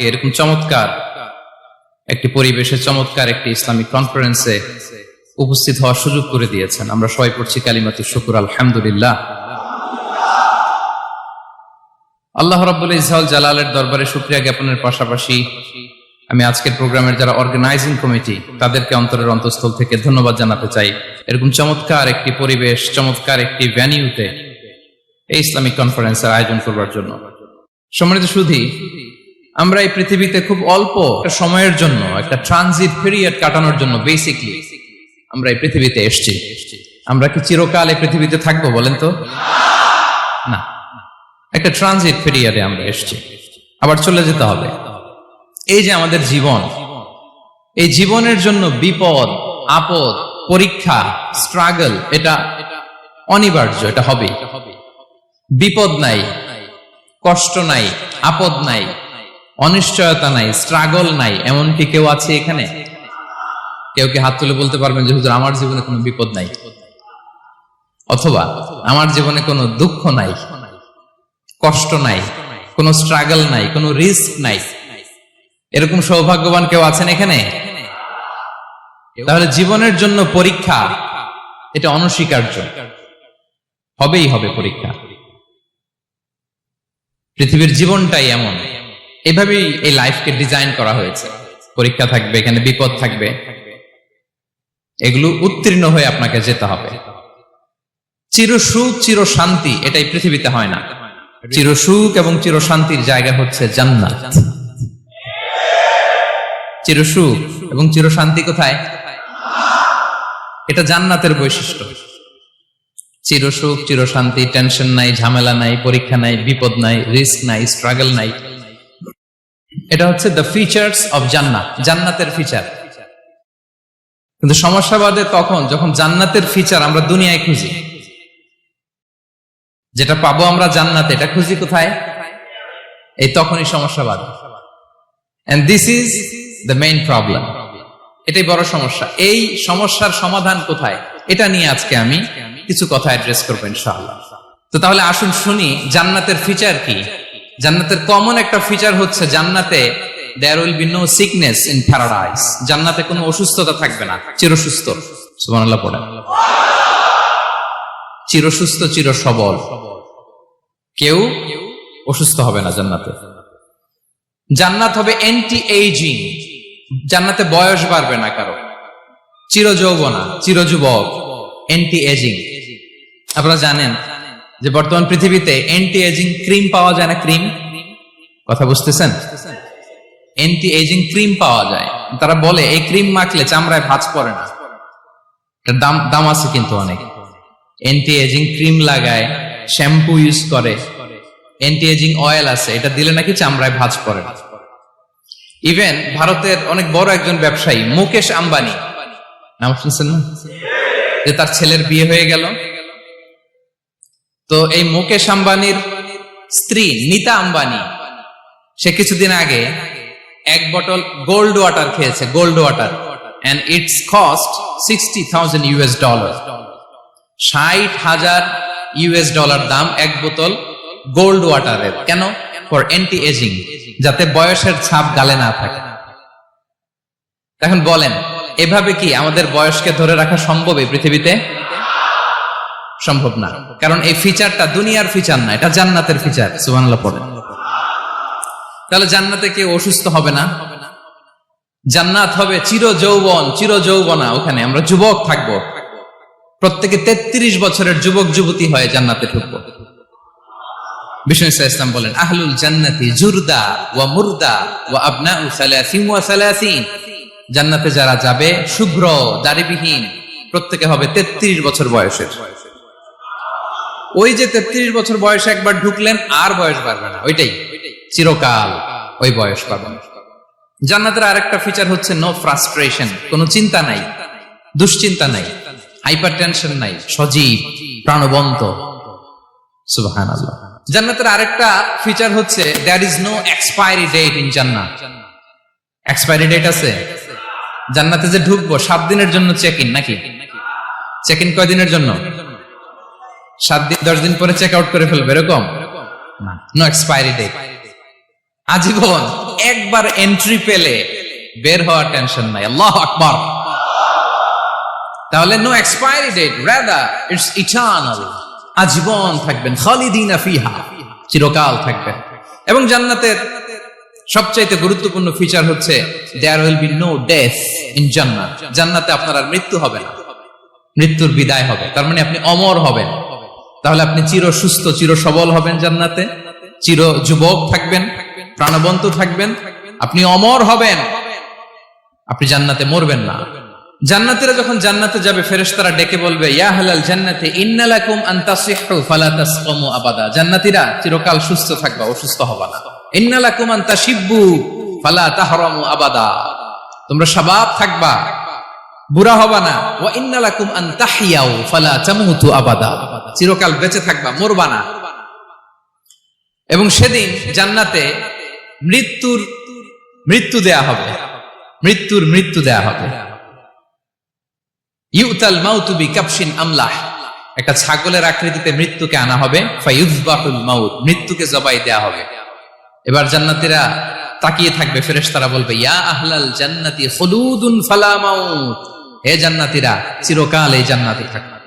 এরকম চমৎকার একটি পরিবেশে চমৎকার একটি ইসলামিক কনফারেন্সে উপস্থিত হওয়ার সুযোগ করে দিয়েছেন। আমরা সবাই পড়ছি কালিমাতুশ শুকর, আলহামদুলিল্লাহ। আল্লাহ রাব্বুল ইজ্জাল জালালের দরবারে শুকরিয়া জ্ঞাপনের পাশাপাশি আমি আজকের প্রোগ্রামের যারা অর্গানাইজিং কমিটি তাদেরকে অন্তরের অন্তঃস্থল থেকে ধন্যবাদ জানাতে চাই। এরকম চমৎকার একটি পরিবেশ, চমৎকার একটি ভেন্যুতে এই ইসলামিক কনফারেন্সের আয়োজন করবার জন্য। সম্মানিত সুধী, আমরা এই পৃথিবীতে খুব অল্প একটা সময়ের জন্য, একটা ট্রানজিট পিরিয়ড কাটানোর জন্য বেসিকলি আমরা এই পৃথিবীতে এসেছি। আমরা কি চিরকাল এই পৃথিবীতে থাকবো বলেন তো? না, একটা ট্রানজিট পিরিয়ডে আমরা এসেছি, আবার চলে যেতে হবে। এই যে আমাদের জীবন, এই জীবনের জন্য বিপদ, আপদ, পরীক্ষা, স্ট্রাগল এটা অনিবার্য, এটা হবে। বিপদ নাই, কষ্ট নাই, আপদ নাই, অনিশ্চয়তা নাই, স্ট্রাগল নাই, এমনকি কেউ আছে এখানে? কেউ কি হাত তুলে বলতে পারবেন যে হুজুর আমার জীবনে কোনো বিপদ নাই, অথবা আমার জীবনে কোনো দুঃখ নাই, কষ্ট নাই, কোনো স্ট্রাগল নাই, কোনো রিস্ক নাই? এরকম সৌভাগ্যবান কেউ আছেন এখানে? তাহলে জীবনের জন্য পরীক্ষা এটা অনস্বীকার্য, হবেই হবে পরীক্ষা। পৃথিবীর জীবনটাই এমন, এভাবেই এই লাইফকে ডিজাইন করা হয়েছে। পরীক্ষা থাকবে, এখানে বিপদ থাকবে, এগুলো উত্তীর্ণ হয়ে আপনাকে যেতে হবে। চিরসুখ চির শান্তি এটাই পৃথিবীতে হয় না। চিরসুখ এবং চিরশান্তির জায়গা হচ্ছে জান্নাত। চিরসুখ এবং চিরশান্তি কোথায়? এটা জান্নাতের বৈশিষ্ট্য। চিরসুখ চিরশান্তি, টেনশন নাই, ঝামেলা নাই, পরীক্ষা নাই, বিপদ নাই, রিস্ক নাই, স্ট্রাগল নাই, এটা হচ্ছে দ্য ফিচার্স অফ জান্নাত, জান্নাতের ফিচার। কিন্তু সমস্যা বাদে তখন যখন জান্নাতের ফিচার আমরা দুনিয়ায় খুঁজি, যেটা পাবো আমরা জান্নাতে, এটা খুঁজি কোথায়? এই তখনই সমস্যা বাদে। And this is the main problem. এটাই বড় সমস্যা। এই সমস্যার সমাধান কোথায়, এটা নিয়ে আজকে আমি কিছু কথা অ্যাড্রেস করবো ইনশাআল্লাহ। তো তাহলে আসুন শুনি জান্নাতের ফিচার কি। জান্নাতের কমন একটা ফিচার হচ্ছে জান্নাতে there will be no sickness in paradise. জান্নাতে কোনো অসুস্থতা থাকবে না, চিরসুস্থ। সুবহানাল্লাহ পড়েন। চিরসুস্থ, চির সবল, কেউ অসুস্থ হবে না জান্নাতে। জান্নাত হবে অ্যান্টি এইজিং, জান্নাতে বয়স বাড়বে না কারো, চির যৌবনা, চির যুবক, অ্যান্টি এজিং। আপনারা জানেন যে বর্তমান পৃথিবীতে অ্যান্টি এজিং ক্রিম পাওয়া যায় না? ক্রিম, কথা বুঝতেছেন? অ্যান্টি এজিং ক্রিম পাওয়া যায়। তারা বলে এই ক্রিম মাখলে চামড়ায় ভাঁজ পড়ে না। এটার দাম আছে কিন্তু অনেক। অ্যান্টি এজিং ক্রিম লাগায়, শ্যাম্পু ইউজ করে, অ্যান্টি এজিং অয়েল আছে, এটা দিলে নাকি চামড়ায় ভাঁজ পড়ে না। ইভেন ভারতের অনেক বড় একজন ব্যবসায়ী মুকেশ আম্বানি, নাম শুনছেন না? যে তার ছেলের বিয়ে হয়ে গেল। তো এই মুকেশ আম্বানির স্ত্রী নীতা আম্বানি, সে কিছুদিন আগে এক বোতল গোল্ড ওয়াটার খেয়েছে, gold water, and its cost $60,000। $60,000 দাম এক বোতল গোল্ড ওয়াটারের। কেন? ফর অ্যান্টি এজিং, যাতে বয়সের ছাপ গালে না থাকে। এখন বলেন, এভাবে কি আমাদের বয়সকে ধরে রাখা সম্ভব এই পৃথিবীতে? সম্ভব না, কারণ এই ফিচারটা দুনিয়ার ফিচার না, এটা জান্নাতের ফিচার। সুবহানাল্লাহ পড়েন। তাহলে জান্নাতে কেউ অসুস্থ হবে না। জান্নাত হবে চির যৌবন, চির যৌবনা, ওখানে আমরা যুবক থাকবো। প্রত্যেকে 33 বছরের যুবক যুবতী হয়ে জান্নাতে ঢুকবো। বিষ্ণু ইসলাম বলেন, আহলুল জান্নাতি জুরদা ওয়া মুরদা ওয়া আবনাউ 30 ওয়া 30। জান্নাতে যারা যাবে শুভ্র দাড়িবিহীন, প্রত্যেকে হবে 33 বছর বয়সের। ওই যে 33 বছর বয়সে একবার ঢুকলেন, আর বয়স বাড়বে না, ওইটাই চিরকাল ওই বয়স পাবেন। জান্নাতের আরেকটা ফিচার হচ্ছে নো ফ্রাস্ট্রেশন, কোনো চিন্তা নাই, দুশ্চিন্তা নাই, হাইপার টেনশন নাই, সজীব প্রাণবন্ত। সুবহানাল্লাহ। জান্নাতের আরেকটা ফিচার হচ্ছে there is no expiry date in জান্নাত। এক্সপায়ারি ডেট আছে? জান্নাতে যে ঢুকবো 7 দিনের জন্য চেক ইন, নাকি? চেক ইন কয় দিনের জন্য? 7 দিন, 10 দিন পরে চেক আউট করে ফেলবে, এরকম না, নো এক্সপায়ারি ডেট। আজীবন, একবার এন্ট্রি পেলে বের হওয়ার টেনশন নাই। আল্লাহু আকবার। তাহলে no expiry date, rather its eternal. আজীবন থাকবেন, খালিদিনা ফিহা, চিরকাল থাকবেন। এবং জান্নাতের সবচাইতে গুরুত্বপূর্ণ ফিচার হচ্ছে there will be no death in জান্নাত। জান্নাতে আপনার আর মৃত্যু হবে না, মৃত্যুর বিদায় হবে। তার মানে আপনি অমর হবেন। তাহলে আপনি চির সুস্থ, চির সবল হবেন জান্নাতে, চির যুবক থাকবেন, প্রাণবন্ত থাকবেন, আপনি অমর হবেন, আপনি জান্নাতে মরবেন না। জান্নাতীরা যখন জান্নাতে যাবে, ফেরেশতারা ডেকে বলবে, ইয়া আহলাল জান্নাতি ইন্না লাকুম আন তাসিহু ফালা তাসকামু আবাদা। জান্নাতীরা চিরকাল সুস্থ থাকবা, অসুস্থ হবা না। ইন্না লাকুম আন তাশিব্বু ফালা তাহরামু আবাদা। তোমরা শাবাব থাকবা, বুড়া হবা না। ওয়া ইন্না লাকুম আন তাহইয়াউ ফালা তামুতু আবাদা। চিরকাল বেঁচে থাকবা, মরবা না। এবং সেদিন জান্নাতে মৃত্যু দেয়া হবে, মৃত্যু দেয়া হবে। ইউতাল মাউতু বিকাবশিন আমলাহ। একটা ছাগলের আকৃতিতে মৃত্যুকে আনা হবে। ফায়ুযবাহুল মাউত, মৃত্যুকে জবাই দেয়া হবে। এবার জান্নাতীরা তাকিয়ে থাকবে, ফেরেশতারা বলবে, ইয়া আহলাল জান্নাতি খুলুদুন ফালা মাউত। হে জান্নাতীরা, চিরকাল এই জান্নাতে থাকবে।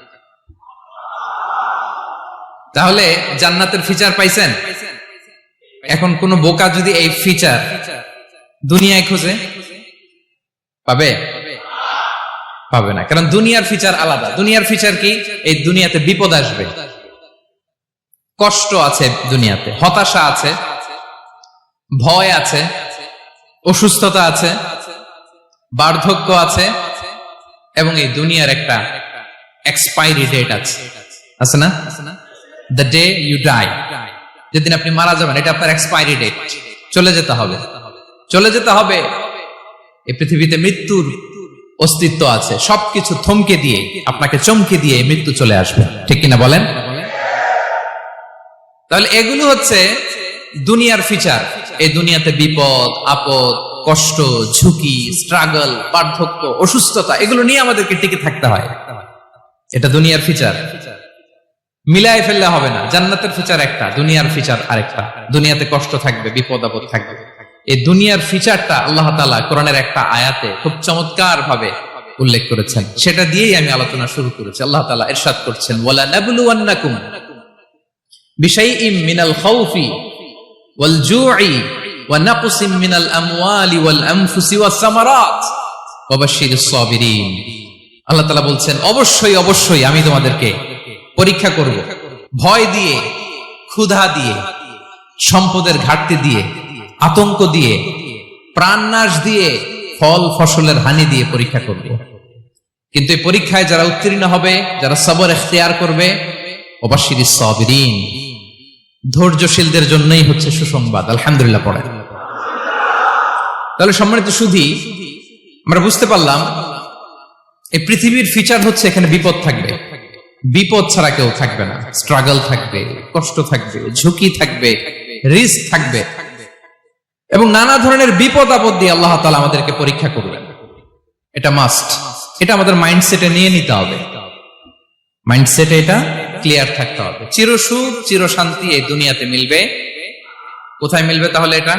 তাহলে জান্নাতের ফিচার পাইছেন? এখন কোন বোকা যদি এই ফিচার দুনিয়ায় খোঁজে, পাবে? পাবে না। কারণ দুনিয়ার ফিচার আলাদা। দুনিয়ার ফিচার কি? এই দুনিয়াতে বিপদ আসবে, কষ্ট আছে, দুনিয়াতে হতাশা আছে, ভয় আছে, অসুস্থতা আছে, বার্ধক্য আছে, এবং এই দুনিয়ার একটা এক্সপায়ারি ডেট আছে না? দ্য ডে ইউ ডাই, যেদিন আপনি মারা যাবেন, এটা আপনার এক্সপায়ারি ডেট। চলে যেতে হবে, চলে যেতে হবে। এই পৃথিবীতে মৃত্যুর অস্তিত্ব আছে। সবকিছু থমকে দিয়ে, আপনাকে চমকে দিয়ে মৃত্যু চলে আসবে, ঠিক কিনা বলেন? তাহলে এগুলো হচ্ছে দুনিয়ার ফিচার। এই দুনিয়াতে বিপদ আপদ, কষ্ট, ঝুঁকি, স্ট্রাগল, বার্ধক্য, অসুস্থতা, এগুলো নিয়ে আমাদেরকে টিকে থাকতে হয়। এটা দুনিয়ার ফিচার। মিলাই ফেললে হবে না। জান্নাতের ফিচার একটা, দুনিয়ার ফিচার আরেকটা। দুনিয়াতে কষ্ট থাকবে, বিপদ আপদ থাকবে। এই দুনিয়ার ফিচারটা আল্লাহ তাআলা কোরআনের একটা আয়াতে খুব চমৎকার ভাবে উল্লেখ করেছেন। সেটা দিয়েই আমি আলোচনা শুরু করেছি। আল্লাহ তাআলা ইরশাদ করছেন, ওয়ালা নাবলুওয়ান্নাকুম বিশাইইম মিনাল খাউফি ওয়াল জুই ওয়া নাকসিম মিনাল আমওয়ালি ওয়াল আনফুসি ওয়াস সামারাত ওয়া বাশশিরিস সাবিরিন। আল্লাহ তাআলা বলছেন, অবশ্যই অবশ্যই আমি তোমাদেরকে পরীক্ষা করব, ভয় দিয়ে, ক্ষুধা দিয়ে, সম্পদের ঘাটতি দিয়ে, আতঙ্ক দিয়ে, প্রাণনাশ দিয়ে, ফল ফসলের হানি দিয়ে পরীক্ষা করব। কিন্তু এই পরীক্ষায় যারা উত্তীর্ণ হবে, যারা সবর ইখতিয়ার করবে, ওয়াবাশশিরিস সাবিরিন, ধৈর্যশীলদের জন্যই হচ্ছে সুসংবাদ। আলহামদুলিল্লাহ পড়ে। তাহলে সম্মানিত সুধী, আমরা বুঝতে পারলাম এই পৃথিবীর ফিচার হচ্ছে এখানে বিপদ থাকবে, বিপদ ছাড়া কেউ থাকবে না। স্ট্রাগল থাকবে, কষ্ট থাকবে, ঝুঁকি থাকবে, রিস্ক থাকবে, এবং নানা ধরনের বিপদ আপদ দিয়ে আল্লাহ তাআলা আমাদেরকে পরীক্ষা করবেন। এটা মাস্ট। এটা আমাদের মাইন্ডসেটে নিয়ে নিতে হবে। মাইন্ডসেটে এটা ক্লিয়ার থাকতে হবে। চির সুখ, চির শান্তি এই দুনিয়াতে মিলবে। কোথায় মিলবে তাহলে এটা?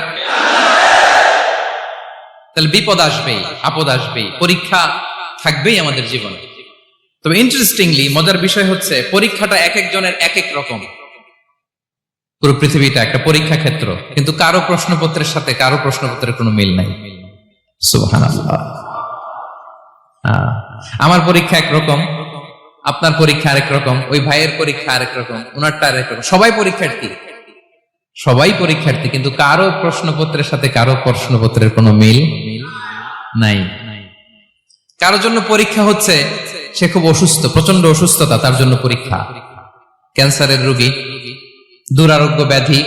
তাহলে বিপদ আসবেই, আপদ আসবেই, পরীক্ষা থাকবেই আমাদের জীবনে। তবে ইন্টারেস্টিংলি মজার বিষয় হচ্ছে, পরীক্ষাটা এক একজনের এক এক রকম। পুরো পৃথিবীটা একটা পরীক্ষা ক্ষেত্র, কিন্তু কারো প্রশ্নপত্রের সাথে কারো প্রশ্নপত্রের কোনো মিল নাই। সুবহানাল্লাহ। আমার পরীক্ষা একরকম, আপনার পরীক্ষা আরেক রকম, ওই ভাইয়ের পরীক্ষা আরেক রকম, ওনারটা আরেক রকম। সবাই পরীক্ষার্থী, সবাই পরীক্ষার্থী, কিন্তু কারো প্রশ্নপত্রের সাথে কারো প্রশ্নপত্রের কোনো মিল নাই। কারোর জন্য পরীক্ষা হচ্ছে সে খুব অসুস্থ, প্রচন্ড অসুস্থতা, তার জন্য পরীক্ষা। ক্যান্সারের রোগী, দুরারোগ্য ব্যাধি,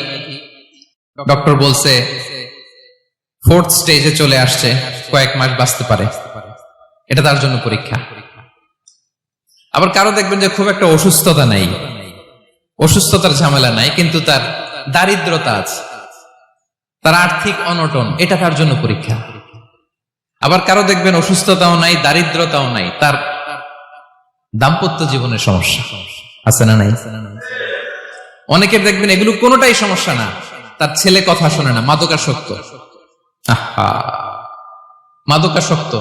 ডক্টর বলছে 4th স্টেজে চলে আসছে, কয়েক মাস বাঁচতে পারে, এটা তার জন্য পরীক্ষা। আবার কারো দেখবেন যে খুব একটা অসুস্থতা নাই, অসুস্থতার ঝামেলা নাই, কিন্তু তার দারিদ্রতা আছে, তার আর্থিক অনটন, এটা তার জন্য পরীক্ষা। আবার কারো দেখবেন অসুস্থতাও নাই, দারিদ্রতাও নাই, তার দাম্পত্য জীবনের সমস্যা আছে না নাই? অনেকের দেখবেন এগুলো কোনোটাই সমস্যা না, তার ছেলে কথা শোনে না, মাদকাসক্ত। আহা, মাদকাসক্ত,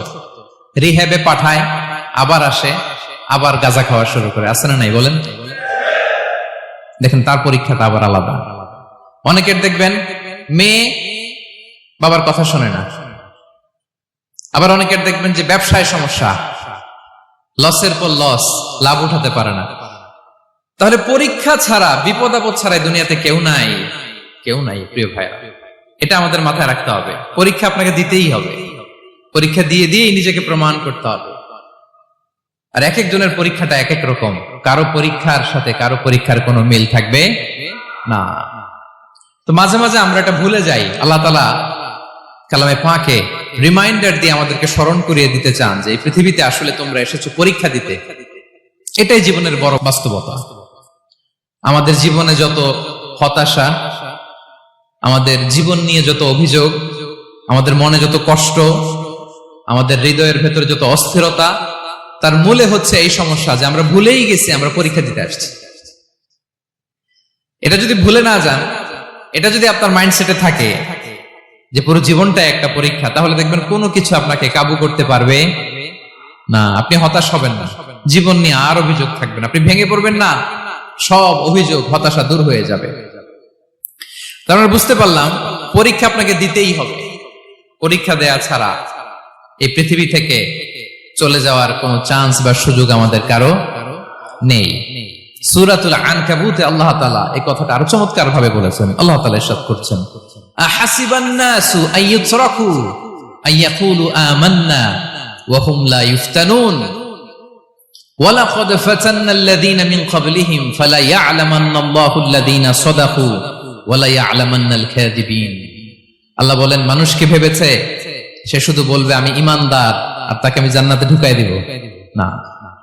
রিহ্যাবে পাঠায়, আবার আসে, আবার গাঁজা খাওয়া শুরু করে, আছে না নাই বলেন? দেখেন তার পরীক্ষাটা আবার আলাদা। অনেকের দেখবেন মেয়ে বাবার কথা শোনে না। আবার অনেকের দেখবেন যে ব্যবসায় সমস্যা, লসের পর লস, লাভ উঠাতে পারে না। তাহলে পরীক্ষা ছাড়া, বিপদ আপদ ছাড়া দুনিয়াতে কেউ নাই, কেউ নাই প্রিয় ভাইরা। এটা আমাদের মাথায় রাখতে হবে। পরীক্ষা আপনাকে দিতেই হবে, পরীক্ষা দিয়ে দিয়েই নিজেকে প্রমাণ করতে হবে। আর এক একজনের পরীক্ষাটা এক এক রকম, কারো পরীক্ষার সাথে কারো পরীক্ষার কোনো মিল থাকবে না। তো মাঝে মাঝে আমরা এটা ভুলে যাই। আল্লাহ তাআলা কালামে পাকে রিমাইন্ডার দিয়ে আমাদেরকে স্মরণ করিয়ে দিতে চান যে এই পৃথিবীতে আসলে তোমরা এসেছো পরীক্ষা দিতে। এটাই জীবনের বড় বাস্তবতা। আমাদের জীবনে যত হতাশা, আমাদের জীবন নিয়ে যত অভিযোগ, আমাদের মনে যত কষ্ট, আমাদের হৃদয়ের ভেতর যত অস্থিরতা, তার মূলে হচ্ছে এই সমস্যা যে আমরা ভুলেই গেছি আমরা পরীক্ষা দিতে আসছি। এটা যদি ভুলে না যান, এটা যদি আপনার মাইন্ডসেটে থাকে যে পুরো জীবনটা একটা পরীক্ষা, তাহলে দেখবেন কোনো কিছু আপনাকে কাবু করতে পারবে না। আপনি হতাশ হবেন না, জীবন নিয়ে আর অভিযোগ থাকবে না, আপনি ভেঙে পড়বেন না, সব অভিযোগ হতাশা দূর হয়ে যাবে। তার মানে বুঝতে পারলাম পরীক্ষা আপনাকে দিতেই হবে। পরীক্ষা দেয়া ছাড়া এই পৃথিবী থেকে চলে যাওয়ার কোনো চান্স বা সুযোগ আমাদের কারো নেই। সূরাতুল আনকাবুতে আল্লাহ তাআলা এই কথাটা আরো চমৎকার ভাবে বলেছেন। আল্লাহ তাআলা ইরশাদ করছেন, আহাসিবান নাসু আইয়ুতরাকু আইয়াকুলু আমান্না ওয়া হুম লা ইফতানুন ওয়ালাকাদ ফাতান্নাল্লাযীনা মিন ক্বাবলিহিম ফালা ইয়া'লামান্নাল্লাহু আল্লাযীনা সাদাকু ওয়া লা ইয়া'লামান্নাল কাযিবিন। আল্লাহ বলেন, মানুষ কি ভেবেছে সে শুধু বলবে আমি ঈমানদার আর তাকে আমি জান্নাতে ঢুকাই দিব? না,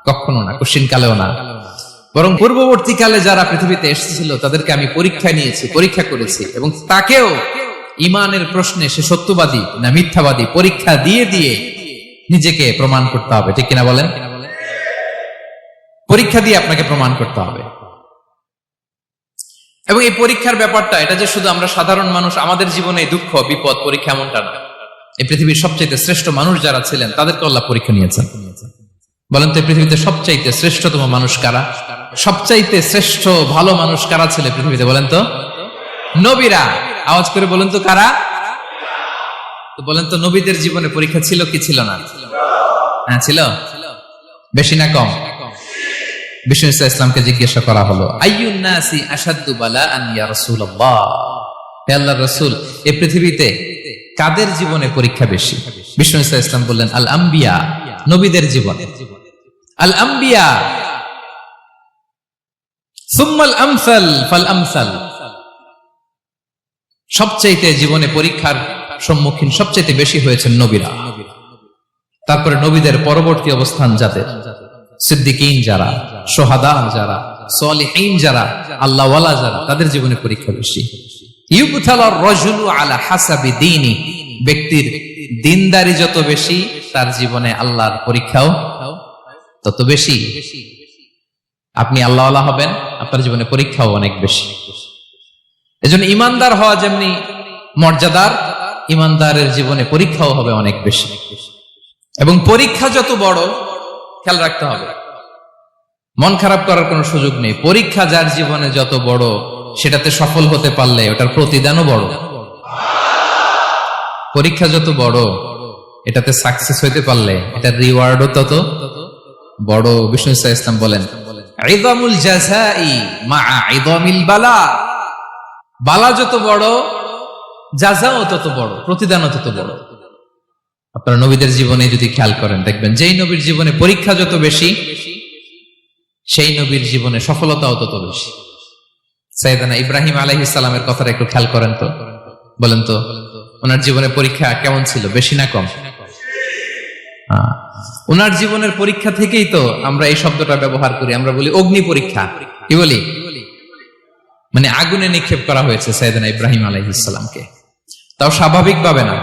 কখনো না, কোশ্চিন কালেও না। বরং পূর্ববর্তী কালে যারা পৃথিবীতে এসেছিল তাদেরকে আমি পরীক্ষায় নিয়েছি, পরীক্ষা করেছি, এবং তাকেও ঈমানের প্রশ্নে সে সত্যবাদী না মিথ্যাবাদী পরীক্ষা দিয়ে দিয়ে নিজেকে প্রমাণ করতে হবে। ঠিক কিনা বলেন? পরীক্ষা দিয়ে আপনাকে প্রমাণ করতে হবে। এবং এই পরীক্ষার ব্যাপারটা, এটা যে শুধু আমরা সাধারণ মানুষ আমাদের জীবনে দুঃখ বিপদ পরীক্ষা এমনটা না। এই পৃথিবীর সবচাইতে শ্রেষ্ঠ মানুষ যারা ছিলেন তাদেরকে আল্লাহ পরীক্ষা নিয়েছেন। বলেন তো, এই পৃথিবীতে সবচাইতে শ্রেষ্ঠতম মানুষ কারা? সবচাইতে শ্রেষ্ঠ ভালো মানুষ কারা ছিল পৃথিবীতে? বলেন তো, নবীরা। আওয়াজ করে বলেন তো কারা? তো বলেন তো, নবীদের জীবনে পরীক্ষা ছিল কি ছিল না? হ্যাঁ ছিল। বেশি না কম? বিষ্ণু ইসলামকে জিজ্ঞাসা করা হলো, আইয়ুন নাসি আশাদ্দু বালাআন ইয়া রাসূলুল্লাহ, হে আল্লাহর রাসূল, এই পৃথিবীতে কাদের জীবনে পরীক্ষা বেশি? বিষ্ণু ইসলাম বললেন, আল আম্বিয়া, নবীদের জীবন। আল আম্বিয়া সুম্মাল আমসাল ফাল আমসাল, সবচাইতে জীবনে পরীক্ষার সম্মুখীন সবচাইতে বেশি হয়েছেন নবীরা। তারপরে নবীদের পরবর্তী অবস্থান যাদের, সিদ্দিকীন যারা, সোহাদা যারা, সালিহিন যারা, আল্লাহওয়ালা যারা, তাদের জীবনে পরীক্ষা বেশি। ইউবতালার রাজুলু আলা হাসাবি দীনি, ব্যক্তির দিনদারি যত বেশি তার জীবনে আল্লাহর পরীক্ষাও তত বেশি। আপনি আল্লাহওয়ালা হবেন, আপনার জীবনে পরীক্ষাও অনেক বেশি। এজন্য ইমানদার হওয়া যেমনি মর্যাদার, ইমানদারের জীবনে পরীক্ষাও হবে অনেক বেশি। এবং পরীক্ষা যত বড়, খেয়াল রাখতে হবে, মন খারাপ করার কোনো সুযোগ নেই। পরীক্ষা যার জীবনে যত বড়, সেটাতে সফল হতে পারলে ওটার প্রতিদানও বড়। পরীক্ষা যত বড়, এটাতে সাকসেস হইতে পারলে এটার রিওয়ার্ডও তত বড়। বিষ্ণু ইসলাম বলেন, ইযামুল জাযাই মা'a ইযামিল বালা, বালা যত বড় জাযাও তত বড়, প্রতিদানও তত বড়। আপনারা নবীদের জীবনে যদি খেয়াল করেন, দেখবেন যেই নবীর জীবনে পরীক্ষা যত বেশি, সেই নবীর জীবনে সফলতাও তত বেশি। সাইয়েদনা ইব্রাহিম আলাইহিস সালামের কথাটা একটু খেয়াল করেন তো, বলেন তো ওনার জীবনে পরীক্ষা কেমন ছিল? বেশি না কম? ওনার জীবনের পরীক্ষা থেকেই তো আমরা এই শব্দটা ব্যবহার করি। আমরা বলি অগ্নি পরীক্ষা। কি বলি? মানে আগুনে নিক্ষেপ করা হয়েছে সাইয়েদনা ইব্রাহিম আলাইহিস সালামকে। তাও স্বাভাবিকভাবে না,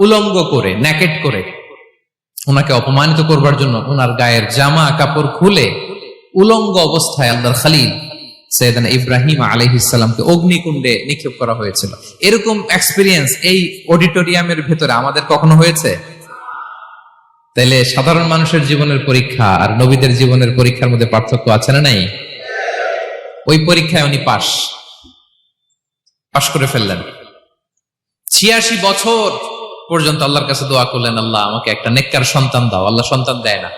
উলঙ্গ করে, নেকেট করে ওনাকে অপমানিত করবার জন্য ওনার গায়ের জামা কাপড় খুলে উলঙ্গ অবস্থায় আল্লাহর খলিল সৈয়দনা ইব্রাহিম আলাইহিস সালামকে অগ্নিকুণ্ডে নিক্ষেপ করা হয়েছিল। এরকম এক্সপেরিয়েন্স এই অডিটোরিয়ামের ভেতরে আমাদের কখনো হয়েছে? তাইলে সাধারণ মানুষের জীবনের পরীক্ষা আর নবীদের জীবনের পরীক্ষার মধ্যে পার্থক্য আছে না নাই? ওই পরীক্ষায় উনি পাশ করে ফেললেন। 86 বছর পর্যন্ত আল্লাহর কাছে দোয়া করলেন, আল্লাহ আমাকে একটা নেককার সন্তান দাও। আল্লাহ সন্তান দেয় না।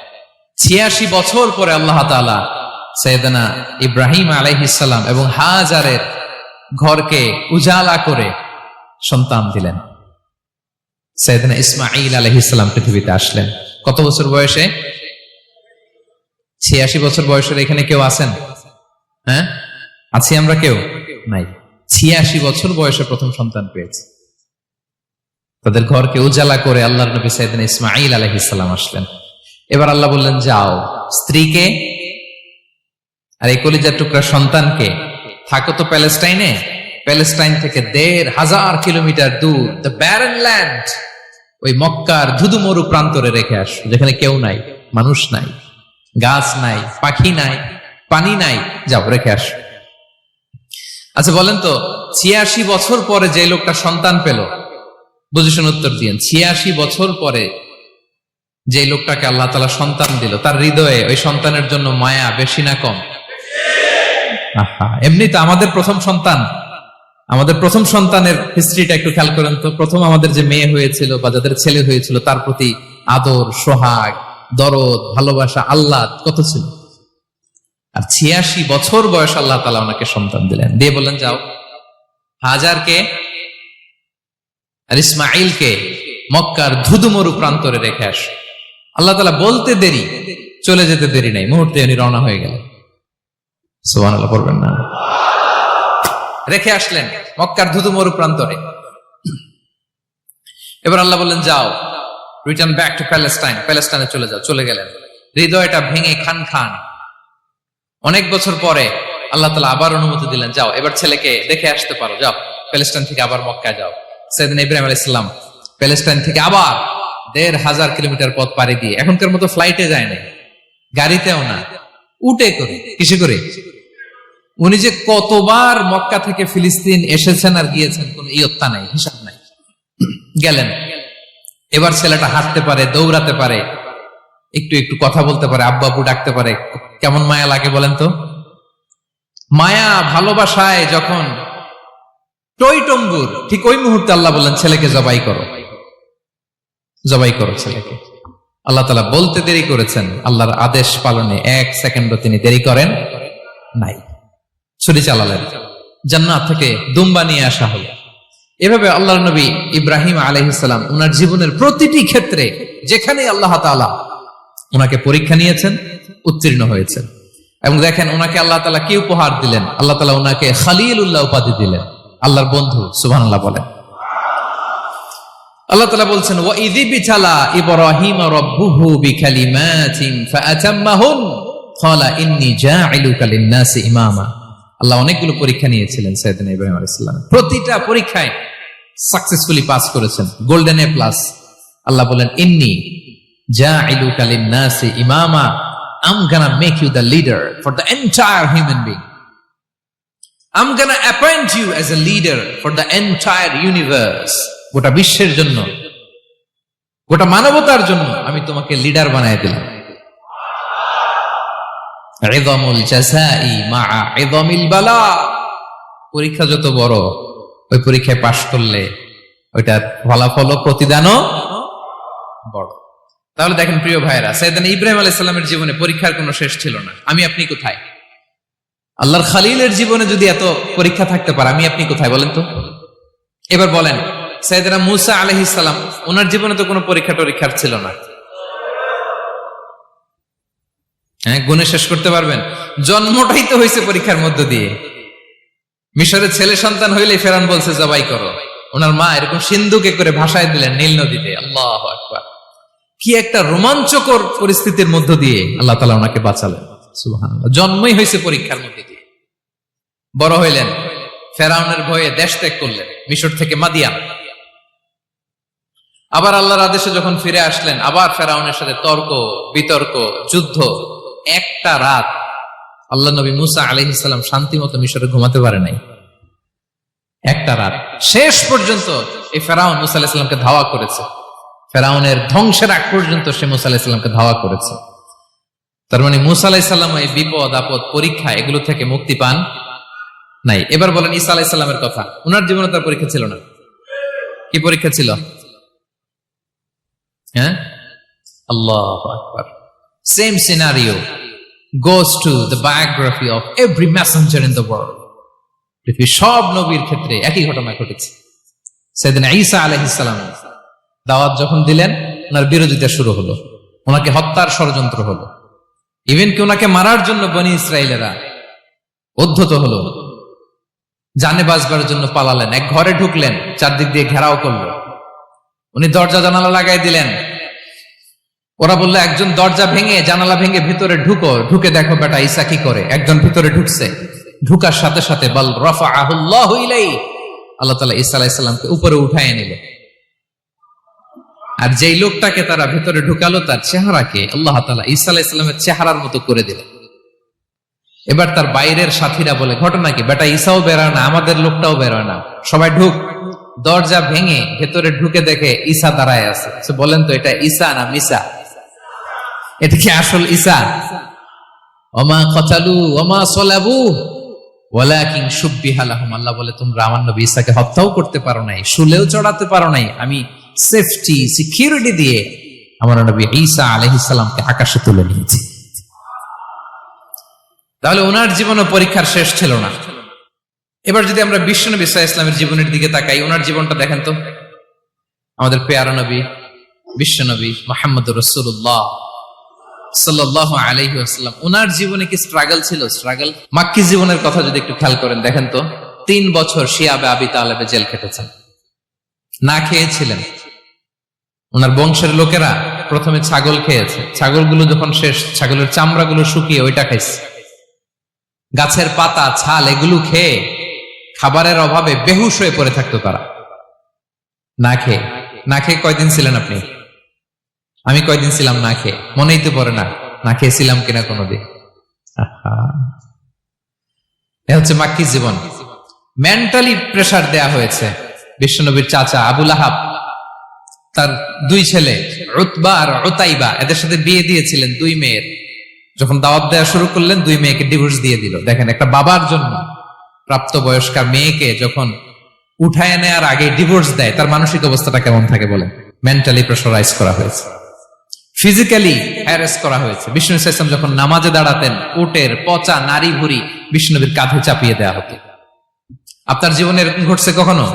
86 বছর পরে আল্লাহ তাআলা সাইয়েদনা ইব্রাহিম আলাইহিস সালাম এবং হাজারের ঘরকে উজালা করে সন্তান দিলেন। সাইয়েদনা ইসমাঈল আলাইহিস সালাম পৃথিবীতে আসলেন কত বছর বয়সে? 86 বছর বয়সের এখানে কেউ আছেন? হ্যাঁ, আছি আমরা? কেউ নাই। 86 বছর বয়সে প্রথম সন্তান পেয়েছে। তাদের ঘরকে উজালা করে আল্লাহর নবী সাইয়েদনা ইসমাঈল আলাইহিস সালাম আসলেন। এবার আল্লাহ বললেন, যাও স্ত্রীকে আর এই কলিজার টুকরা সন্তানকে থাকো তো প্যালেস্টাইনে, প্যালেস্টাইন থেকে ১,৫০০ কিলোমিটার দূর দ্য ব্যারেন ল্যান্ড, ওই মক্কার ধুধুমরু প্রান্তরে রেখে আসো, যেখানে কেউ নাই, মানুষ নাই, গাছ নাই, পাখি নাই, পানি নাই, যাও রেখে আসো। আচ্ছা বলেন তো, ৮৬ বছর পরে যে লোকটা সন্তান পেল, বুঝে শুনে উত্তর দিয়েন, ৮৬ বছর পরে যে লোকটাকে আল্লাহ তাআলা সন্তান দিল, তার হৃদয়ে ওই সন্তানের জন্য মায়া বেশি না কম? এমনি তো আমাদের প্রথম সন্তানের হিস্ট্রিটা একটু খেয়াল করেন তো। প্রথম আমাদের যে মেয়ে হয়েছিল বা যাদের ছেলে হয়েছিল, তার প্রতি আদর, সোহাগ, দরদ, ভালোবাসা, আহ্লাদ কত ছিল। আর ৮৬ বছর বয়স আল্লাহ তাআলা ওনাকে সন্তান দিলেন, দিয়ে বললেন, যাও হাজারকে আর ইসমাঈলকে মক্কার ধুধুমরু প্রান্তরে রেখে আস। আল্লাহ তাআলা বলতে দেরি, চলে যেতে দেরি নাই, মুহূর্তে উনি রওনা হয়ে গেলেন। সুবহানাল্লাহ পড়বেন না? রেখে আসলেন মক্কার ধুধুমরু প্রান্তরে। এবার আল্লাহ বললেন, যাও রিটার্ন ব্যাক টু প্যালেস্টাইন, প্যালেস্টাইনে চলে যাও। চলে গেলেন, হৃদয়টা ভেঙে খান খান। অনেক বছর পরে আল্লাহ তাআলা আবার অনুমতি দিলেন, যাও এবার ছেলেকে দেখে আসতে পারো, যাও প্যালেস্টাইন থেকে আবার মক্কায় যাও। সাইয়েদনা ইব্রাহিম আলাইহিস সালাম প্যালেস্টাইন থেকে আবার ১,৫০০ কিলোমিটার পথ পাড়ি দিয়ে, এখনকার মতো ফ্লাইটে যায় না, গাড়িতেও না, উটে করে, কিসে করে। উনি যে কতবার মক্কা থেকে ফিলিস্তিন এসেছেন আর গিয়েছেন, কোন ইয়ত্তা নাই, হিসাব নাই। গেলেন, এবার ছেলেটা হাঁটতে পারে, দৌড়াতে পারে, একটু একটু কথা বলতে পারে, আব্বু আব্বু ডাকতে পারে। কেমন মায়া লাগে বলেন তো? মায়া ভালোবাসায় যখন টইটম্বুর, ঠিক ওই মুহূর্তে আল্লাহ বললেন, ছেলেকে জবাই করো, জবাই করো ছেলেকে। আল্লাহ তাআলা বলতে দেরি করেছেন, আল্লাহর আদেশ পালনে ১ সেকেন্ডও তিনি দেরি করেন নাই। ছুরি চালালেন, জান্নাত থেকে দুম্বা নিয়ে আসা হলো। এভাবে আল্লাহর নবী ইব্রাহিম আলাইহিস সালাম ওনার জীবনের প্রতিটি ক্ষেত্রে যেখানে আল্লাহ তাআলা ওনাকে পরীক্ষা নিয়েছেন, উত্তীর্ণ হয়েছেন। এবং দেখেন ওনাকে আল্লাহ তাআলা কি উপহার দিলেন। আল্লাহ তাআলা ওনাকে খলিলুল্লাহ উপাধি দিলেন, আল্লাহর বন্ধু। সুবহানাল্লাহ বলেন। আল্লাহ তাআলা বলছেন, ওয়া ইযিবতালা ইব্রাহিম রাব্বুহু বিকালিমাতিন ফাআতাম্মাহুন ক্বালা ইন্নী জাঈলুকা লিন-নাসি ইমামা। আল্লাহ অনেকগুলো পরীক্ষা নিয়েছিলেন সাইয়েদনা ইব্রাহিম আলাইহিস সালাম, প্রতিটা পরীক্ষায় সাকসেসফুলি পাস করেছেন, গোল্ডেন এ প্লাস। আল্লাহ বলেন, ইন্নী জাঈলুকা লিন-নাসি ইমামা, I'm gonna make you the leader for the entire human being. I'm gonna appoint you as a leader for the entire universe. গোটা বিশ্বের জন্য, গোটা মানবতার জন্য আমি তোমাকে লিডার বানায় দিলাম। ইযমুল জাযাই মা'a ইযমিল বালা। পরীক্ষা যত বড়, ওই পরীক্ষায় পাশ করলে ওইটার ফলাফল ও প্রতিদানও বড়। তাহলে দেখেন প্রিয় ভাইরা, সাইয়েদনা ইব্রাহিম আলাইহিস সালামের জীবনে পরীক্ষার কোনো শেষ ছিল না। আমি আপনি কোথায়? আল্লাহর খলিলের জীবনে যদি এত পরীক্ষা থাকতে পারে, আমি আপনি কোথায় বলেন তো? এবার বলেন, সাইয়েদনা মূসা আলাইহিস সালাম, ওনার জীবনে তো কোনো পরীক্ষার ছিল না। হ্যাঁ, গুণে শেষ করতে পারবেন? জন্মটাই তো হয়েছে পরীক্ষার মধ্য দিয়ে। মিশরের ছেলে সন্তান হইলে ফেরাউন বলছে জবাই করো, ওনার মা এরকম সিন্ধুকে করে ভাসায় দিলেন নীল নদীতে। আল্লাহু আকবার! কি একটা রোমাঞ্চকর পরিস্থিতির মধ্য দিয়ে আল্লাহ তাআলা ওনাকে বাঁচালেন। সুবহানাল্লাহ। জন্মই হয়েছে পরীক্ষার মধ্যে দিয়ে। বড় হইলেন, ফেরাউনের ভয়ে দেশ ত্যাগ করলেন, মিশর থেকে মাদিয়ান। আবার আল্লাহর আদেশে যখন ফিরে আসলেন, আবার ফেরাউনের সাথে তর্ক বিতর্ক, যুদ্ধ। একটা রাত আল্লাহ নবী মুসা আলাইহিস সালাম শান্তি মতো মিশরে ঘুমাতে পারে নাই একটা রাত। শেষ পর্যন্ত এই ফেরাউন মুসা আলাইহিস সালামকে ধাওয়া করেছে, ফেরাউনের ধ্বংসের আগ পর্যন্ত সে মুসা আলাইহিস সালামকে ধাওয়া করেছে। তার মানে মুসা আলাইহিস সালাম এই বিপদ আপদ পরীক্ষা এগুলো থেকে মুক্তি পান নাই। এবার বলেন ঈসা আলাইহিস সালামের কথা, উনার জীবনে তার পরীক্ষা ছিল না? কি পরীক্ষা ছিল? হ্যাঁ, আল্লাহু আকবার। Same scenario goes to the biography of every messenger in the world. পৃথিবীর সব নবীর ক্ষেত্রে একই ঘটনা ঘটেছে। সাইয়েদনা ঈসা আলাইহিস সালাম দাওয়াত যখন দিলেন, ওনার বিরোধিতা শুরু হলো, ওনাকে হত্যার ষড়যন্ত্র হলো, ইভেন কি ওনাকে মারার জন্য বনি ইসরায়েলেরা উদ্ধত হলো, জানে বাঁচবার জন্য পালালেন, এক ঘরে ঢুকলেন, চারদিক দিয়ে ঘেরাও করলো, উনি দরজা জানালা লাগাই দিলেন। ওরা বললো একজন দরজা ভেঙে জানালা ভেঙে ভিতরে ঢুকো, ঢুকে দেখো বেটা ঈসা কি করে। একজন ভিতরে ঢুকছে, ঢুকার সাথে সাথে বল রাফাআহুল্লাহু ইলাইহি, আল্লাহ তাআলা ঈসা আলাইহিস সালামকে উপরে উঠায় নিল। আর যেই লোকটাকে তারা ভিতরে ঢুকালো তার চেহারাকে আল্লাহ তাআলা ঈসা আলাইহিস সালামের চেহারার মতো করে দিলেন। এবার তার বাইরের সাথীরা বলে ঘটনা কি, বেটা ঈসাও বেরোয় না, আমাদের লোকটাও বেরোয় না, সবাই ঢুক। দরজা ভেঙে ভেতরে ঢুকে দেখে ঈসা দাঁড়ায় আছে। বলেন তো এটা ঈসা না মিসা? এটা কি আসল ঈসা? ওমা কতালু ওমা সলাবু ওয়ালাকিন শুব্বিহা লাহুম। আল্লাহ বলে তোমরা আমার নবী ঈসাকে হত্যাও করতে পারো নাই, শুলেও চড়াতে পারো নাই, আমি সেফটি সিকিউরিটি দিয়ে আমার নবী ঈসা আলাইহিস সালামকে আকাশে তুলে নিয়েছি। তাহলে ওনার জীবনও পরীক্ষার শেষ ছিল না। এবার যদি আমরা বিশ্বনবী সাল্লাল্লাহু আলাইহি ওয়াসাল্লামের জীবনের দিকে তাকাই, ওনার জীবনটা দেখেন তো। আমাদের পেয়ারা নবী বিশ্বনবী মুহাম্মদুর রাসূলুল্লাহ সাল্লাল্লাহু আলাইহি ওয়াসাল্লাম, ওনার জীবনে কি স্ট্রাগল ছিল? স্ট্রাগল। মাক্কি জীবনের কথা যদি একটু খেয়াল করেন, দেখেন তো 3 বছর শিয়াবে আবি তালেবে জেল খেটেছেন, না খেয়েছিলেন। ওনার বংশের লোকেরা প্রথমে ছাগল খেয়েছে, ছাগলগুলো যখন শেষ, ছাগলের চামড়াগুলো শুকিয়ে ওইটা খাইছে। গাছের পাতা ছাল এগুলো খেয়ে খাবারের অভাবে বেহুশ হয়ে পড়ে থাকতো তারা, না খেয়ে। না খেয়ে কয়দিন ছিলেন আপনি? আমি কয়দিন ছিলাম না খেয়ে? মনেই তো পড়ে না, না খেয়েছিলাম কিনা কোনোদিন। এ হচ্ছে মাক্কি জীবন। মেন্টালি প্রেসার দেয়া হয়েছে। বিশ্বনবীর চাচা আবু লাহাব তার 2 ছেলে উতবা আর উতাইবা, এদের সাথে বিয়ে দিয়েছিলেন 2 মেয়ের। যখন দাওয়াত দেওয়া শুরু করলেন 2 মেয়েকে ডিভোর্স দিয়ে দিল। দেখেন, একটা বাবার জন্য প্রাপ্তবয়স্কা মেয়েকে যখন উঠায় নেয়ার আগে ডিভোর্স দেয়, তার মানসিক অবস্থাটা কেমন থাকে বলেন? মেন্টালি প্রেসারাইজ করা হয়েছে, ফিজিক্যালি হ্যারাস করা হয়েছে। বিষ্ণু সাল্লাল্লাহু আলাইহি ওয়াসাল্লাম যখন নামাজে দাঁড়াতেন, উটের পচা নারী ভুঁড়ি বিষ্ণুনবীর কাঁধে চাপিয়ে দেওয়া হতো। আপনার জীবনে এরকম ঘটছে কখনো?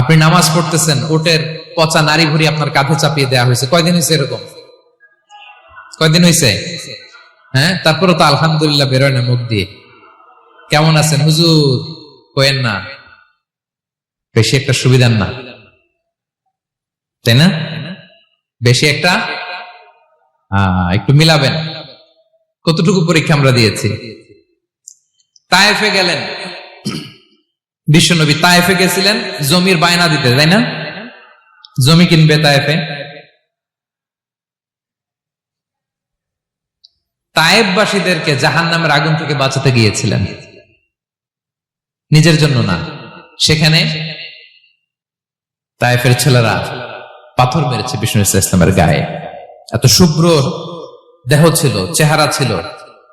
আপনি নামাজ পড়তেছেন, উটের পচা নারী ভুঁড়ি আপনার কাঁধে চাপিয়ে দেওয়া হয়েছে। কয়দিন হয়েছে এরকম? কয়দিন হয়েছে? হ্যাঁ, তারপরে তো আলহামদুলিল্লাহ বেরোয় না মুখ দিয়ে। কেমন আছেন হুজুর কোয়েন না, বেশি একটা সুবিধার না, তাই না? বেশি একটা একটু মিলাবেন। কতটুকু পরীক্ষা আমরা দিয়েছি। তায়েফে গেলেন বিশ্বনবী, তায়েফে গেছিলেন জমির বায়না দিতে, তাই না? জমি কিনবে তায়েফে। তায়েফবাসীদেরকে জাহান্নামের আগুন থেকে বাঁচাতে গিয়েছিলেন, নিজের জন্য না। সেখানে তায়েফের ছেলেরা পাথর মেরেছে বিষ্ণু ইসলামের গায়ে। এত শুভ্র দেহ ছিল, চেহারা ছিল,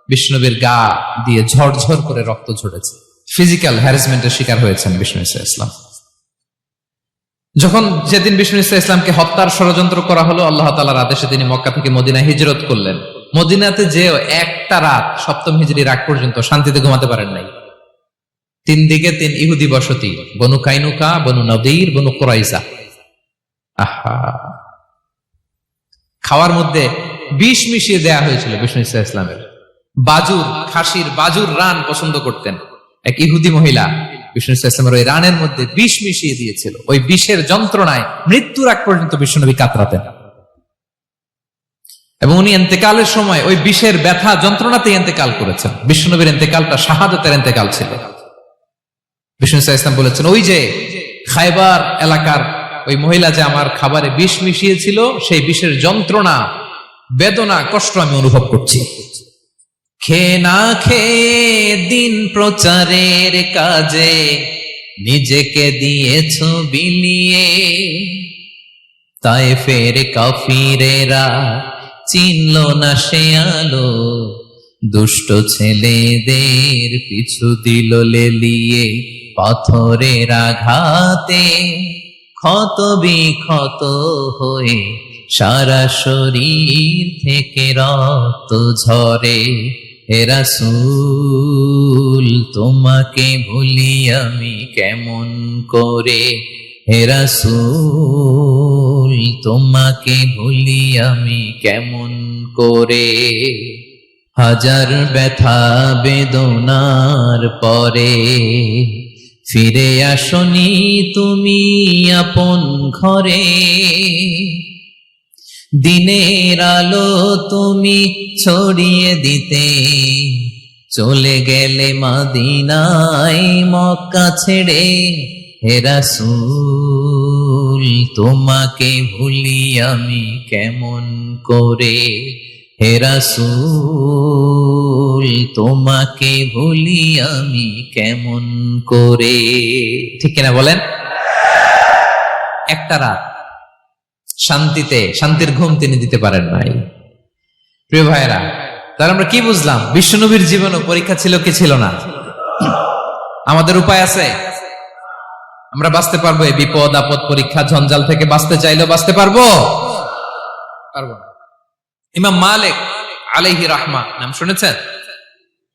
বিষ্ণুবীর গা দিয়ে ঝরঝর করে রক্ত ঝরেছে। ফিজিক্যাল হ্যারাসমেন্টের শিকার হয়েছেন বিষ্ণু ইসলাম। যখন যেদিন বিষ্ণু ইসলামকে হত্যার ষড়যন্ত্র করা হলো, আল্লাহ তাআলার আদেশে তিনি মক্কা থেকে মদিনায় হিজরত করলেন। মদিনাতে যে একটা রাত, 7ম হিজরির আগ পর্যন্ত শান্তিতে ঘুমাতে পারেন নাই। 3 দিকে 3 ইহুদি বসতি, বনু কাইনুকা, বনু নদীর, বনু কুরাইজা। আহা, খাওয়ার মধ্যে বিষ মিশিয়ে দেয়া হয়েছিল বিষ্ণু ইসলামের। বাজুর, খাসির বাজুর রান পছন্দ করতেন। এক ইহুদি মহিলা বিষ্ণু ইসলামের ওই রানের মধ্যে বিষ মিশিয়ে দিয়েছিল। ওই বিষের যন্ত্রণায় মৃত্যুর আগ পর্যন্ত বিষ্ণুনবী কাতরাতেন, এবং উনি ইন্তেকালের সময় ওই বিষের ব্যথা যন্ত্রণাতে ইন্তেকাল করেছেন। বিষ্ণুনবীর ইন্তেকালটা শাহাদাতের ইন্তেকাল ছিল। বিষ্ণু ইসলাম বলেছেন, ওই যে খায়বার এলাকার ওই মহিলা যে আমার খাবারে বিষ মিশিয়েছিল, সেই বিষের যন্ত্রণা, বেদনা, কষ্ট আমি অনুভব করছি। খেয়ে না খেয়ে দিন প্রচারের কাজে নিজেকে দিয়েছ বিলিয়ে, তায়েফের কাফিরেরা চিনল না সে আলো, দুষ্ট ছেলেদের পিছু দিল লেলিয়ে, পাথরের আঘাতে ক্ষত বিক্ষত হয়ে সারা শরীর থেকে রক্ত ঝরে। হে রাসূল তোমাকে ভুলি আমি কেমন করে, হে রাসূল তোমাকে ভুলি আমি কেমন করে। হাজার ব্যথা বেদনার পরে ফিরে আসনি তুমি আপন ঘরে, দিনের আলো তুমি ছড়িয়ে দিতে চলে গেলে মদিনায় মক্কা ছেড়ে। হে রাসূল তোমাকে ভুলি আমি কেমন করে, হে রাসূল তোমাকে ভুলি আমি কেমন করে। ঠিক কিনা বলেন? একটা রাত শান্তির ঘুম তিনি দিতে পারেন নাই। প্রিয় ভাইরা, তাহলে আমরা কি বুঝলাম? বিশ্বনবীর জীবনও পরীক্ষা ছিল কি ছিল না? আমাদের উপায় আছে? আমরা বাঁচতে পারবো এই বিপদ আপদ পরীক্ষা ঝঞ্ঝাল থেকে? বাঁচতে চাইলেও বাঁচতে পারবো? পারবো না। ইমাম মালিক আলাইহি রাহমা নাম শুনেছেন?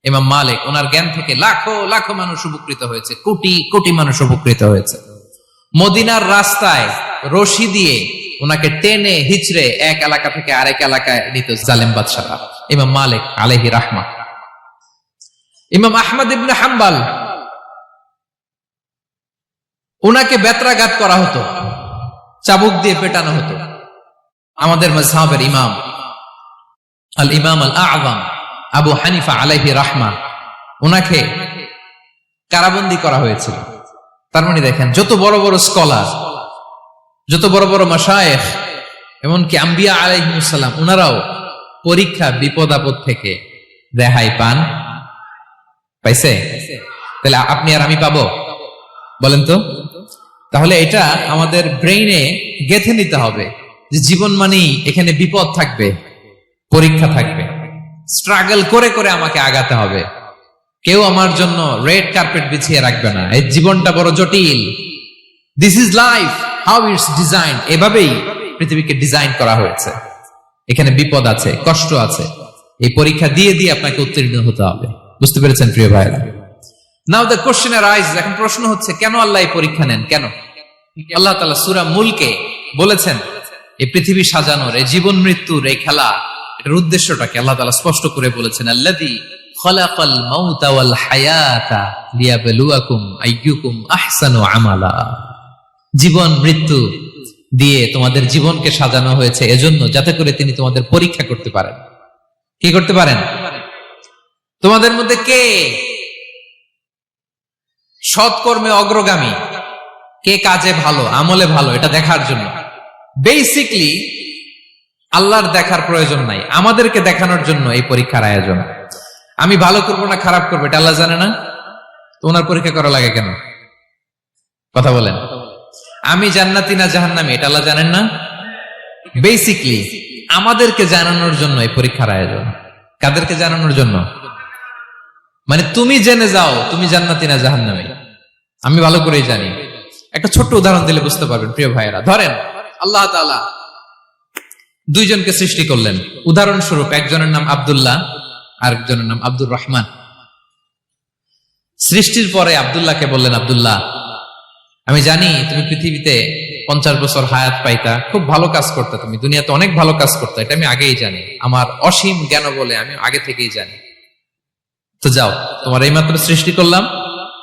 ইমাম মালিক, ওনার জ্ঞান থেকে লাখো লাখো মানুষ উপকৃত হয়েছে, কোটি কোটি মানুষ উপকৃত হয়েছে। মদিনার রাস্তায় রশি দিয়ে ওনাকে টেনে হিচড়ে এক এলাকা থেকে আরেক এলাকায় নিত জালেম বাদশারা। ইমাম মালিক আলাইহি রাহমা। ইমাম আহমদ ইবনে হাম্বল, ওনাকে বেত্রাঘাত করা হতো, চাবুক দিয়ে পেটানো হতো। আমাদের মাযহাবের ইমাম আল ইমাম আল আযম আবু হানিফা আলাইহি রাহমা, ওনাকে কারাবন্দী করা হয়েছিল। তার মানে দেখেন, যত বড় বড় স্কলার, যত বড় বড় মাশায়েখ, এমনকি আম্বিয়া আলাইহিমুস সালাম, ওনারাও পরীক্ষা বিপদ আপদ থেকে রেহাই পান। পাইছে? তাহলে আপনি আর আমি পাবো? বলেন তো। তাহলে এটা আমাদের ব্রেইনে গেঁথে নিতে হবে যে জীবন মানেই এখানে বিপদ থাকবে, পরীক্ষা থাকবে, স্ট্রাগল করে করে আমাকে আগাতে হবে। কেউ আমার জন্য রেড কার্পেট বিছিয়ে রাখবে না। এই জীবনটা বড় জটিল। This is life, how it's design. এভাবেই পৃথিবীকে ডিজাইন করা হয়েছে। এখানে বিপদ আছে, কষ্ট আছে। এই পরীক্ষা দিয়ে দিয়ে আপনাকে উত্তীর্ণ হতে হবে। বুঝতে পেরেছেন প্রিয় ভাইরা? নাও দ্য কোশ্চেন অ্যারাইজ, এখন প্রশ্ন হচ্ছে, কেন আল্লাহ এই পরীক্ষা নেন? কেন? আল্লাহ তাআলা সূরা মুলকে বলেছেন, এই পৃথিবী সাজানোর, এই জীবন মৃত্যুর এই খেলা, এটার উদ্দেশ্যটাকে আল্লাহ তাআলা স্পষ্ট করে বলেছেন। আল্লাযী খালাকাল মাউতা ওয়াল হায়াতা লিয়াবলুয়াকুম আইয়ুকুম আহসানু আমালা। জীবন মৃত্যু দিয়ে তোমাদের জীবনকে সাজানো হয়েছে এজন্য, যাতে করে তিনি তোমাদের পরীক্ষা করতে পারেন। কি করতে পারেন? তোমাদের মধ্যে কে সৎকর্মে অগ্রগামী, কে কাজে ভালো, আমলে ভালো, এটা দেখার জন্য। বেসিকলি আল্লাহর দেখার প্রয়োজন নাই, আমাদেরকে দেখানোর জন্য এই পরীক্ষার আয়োজন। আমি ভালো করবো না খারাপ করবো এটা আল্লাহ জানে না? তো ওনার পরীক্ষা করা লাগে কেন? কথা বলেন। আমি জান্নাতি না জাহান্নামী এটা আল্লাহ জানেন না? বেসিকলি আমাদেরকে জানানোর জন্য এই পরীক্ষার আয়োজন। কাদেরকে জানানোর জন্য? মানে তুমি জেনে যাও তুমি জান্নাতি না জাহান্নামী। আমি ভালো করেই জানি। একটা ছোট্ট উদাহরণ দিলে বুঝতে পারবেন প্রিয় ভাইয়েরা। ধরেন আল্লাহ তাআলা দুইজনকে সৃষ্টি করলেন। উদাহরণস্বরূপ একজনের নাম আব্দুল্লাহ, আরেকজনের নাম আব্দুর রহমান। সৃষ্টির পরে আব্দুল্লাহকে বললেন, আব্দুল্লাহ আমি জানি তুমি পৃথিবীতে 50 বছর হায়াত পাইতা, খুব ভালো কাজ করতে, তুমি দুনিয়াতে অনেক ভালো কাজ করতে, এটা আমি আগেই জানি। আমার অসীম জ্ঞান বলে আমি আগে থেকেই জানি। তো যাও, তোমার এইমাত্র সৃষ্টি করলাম,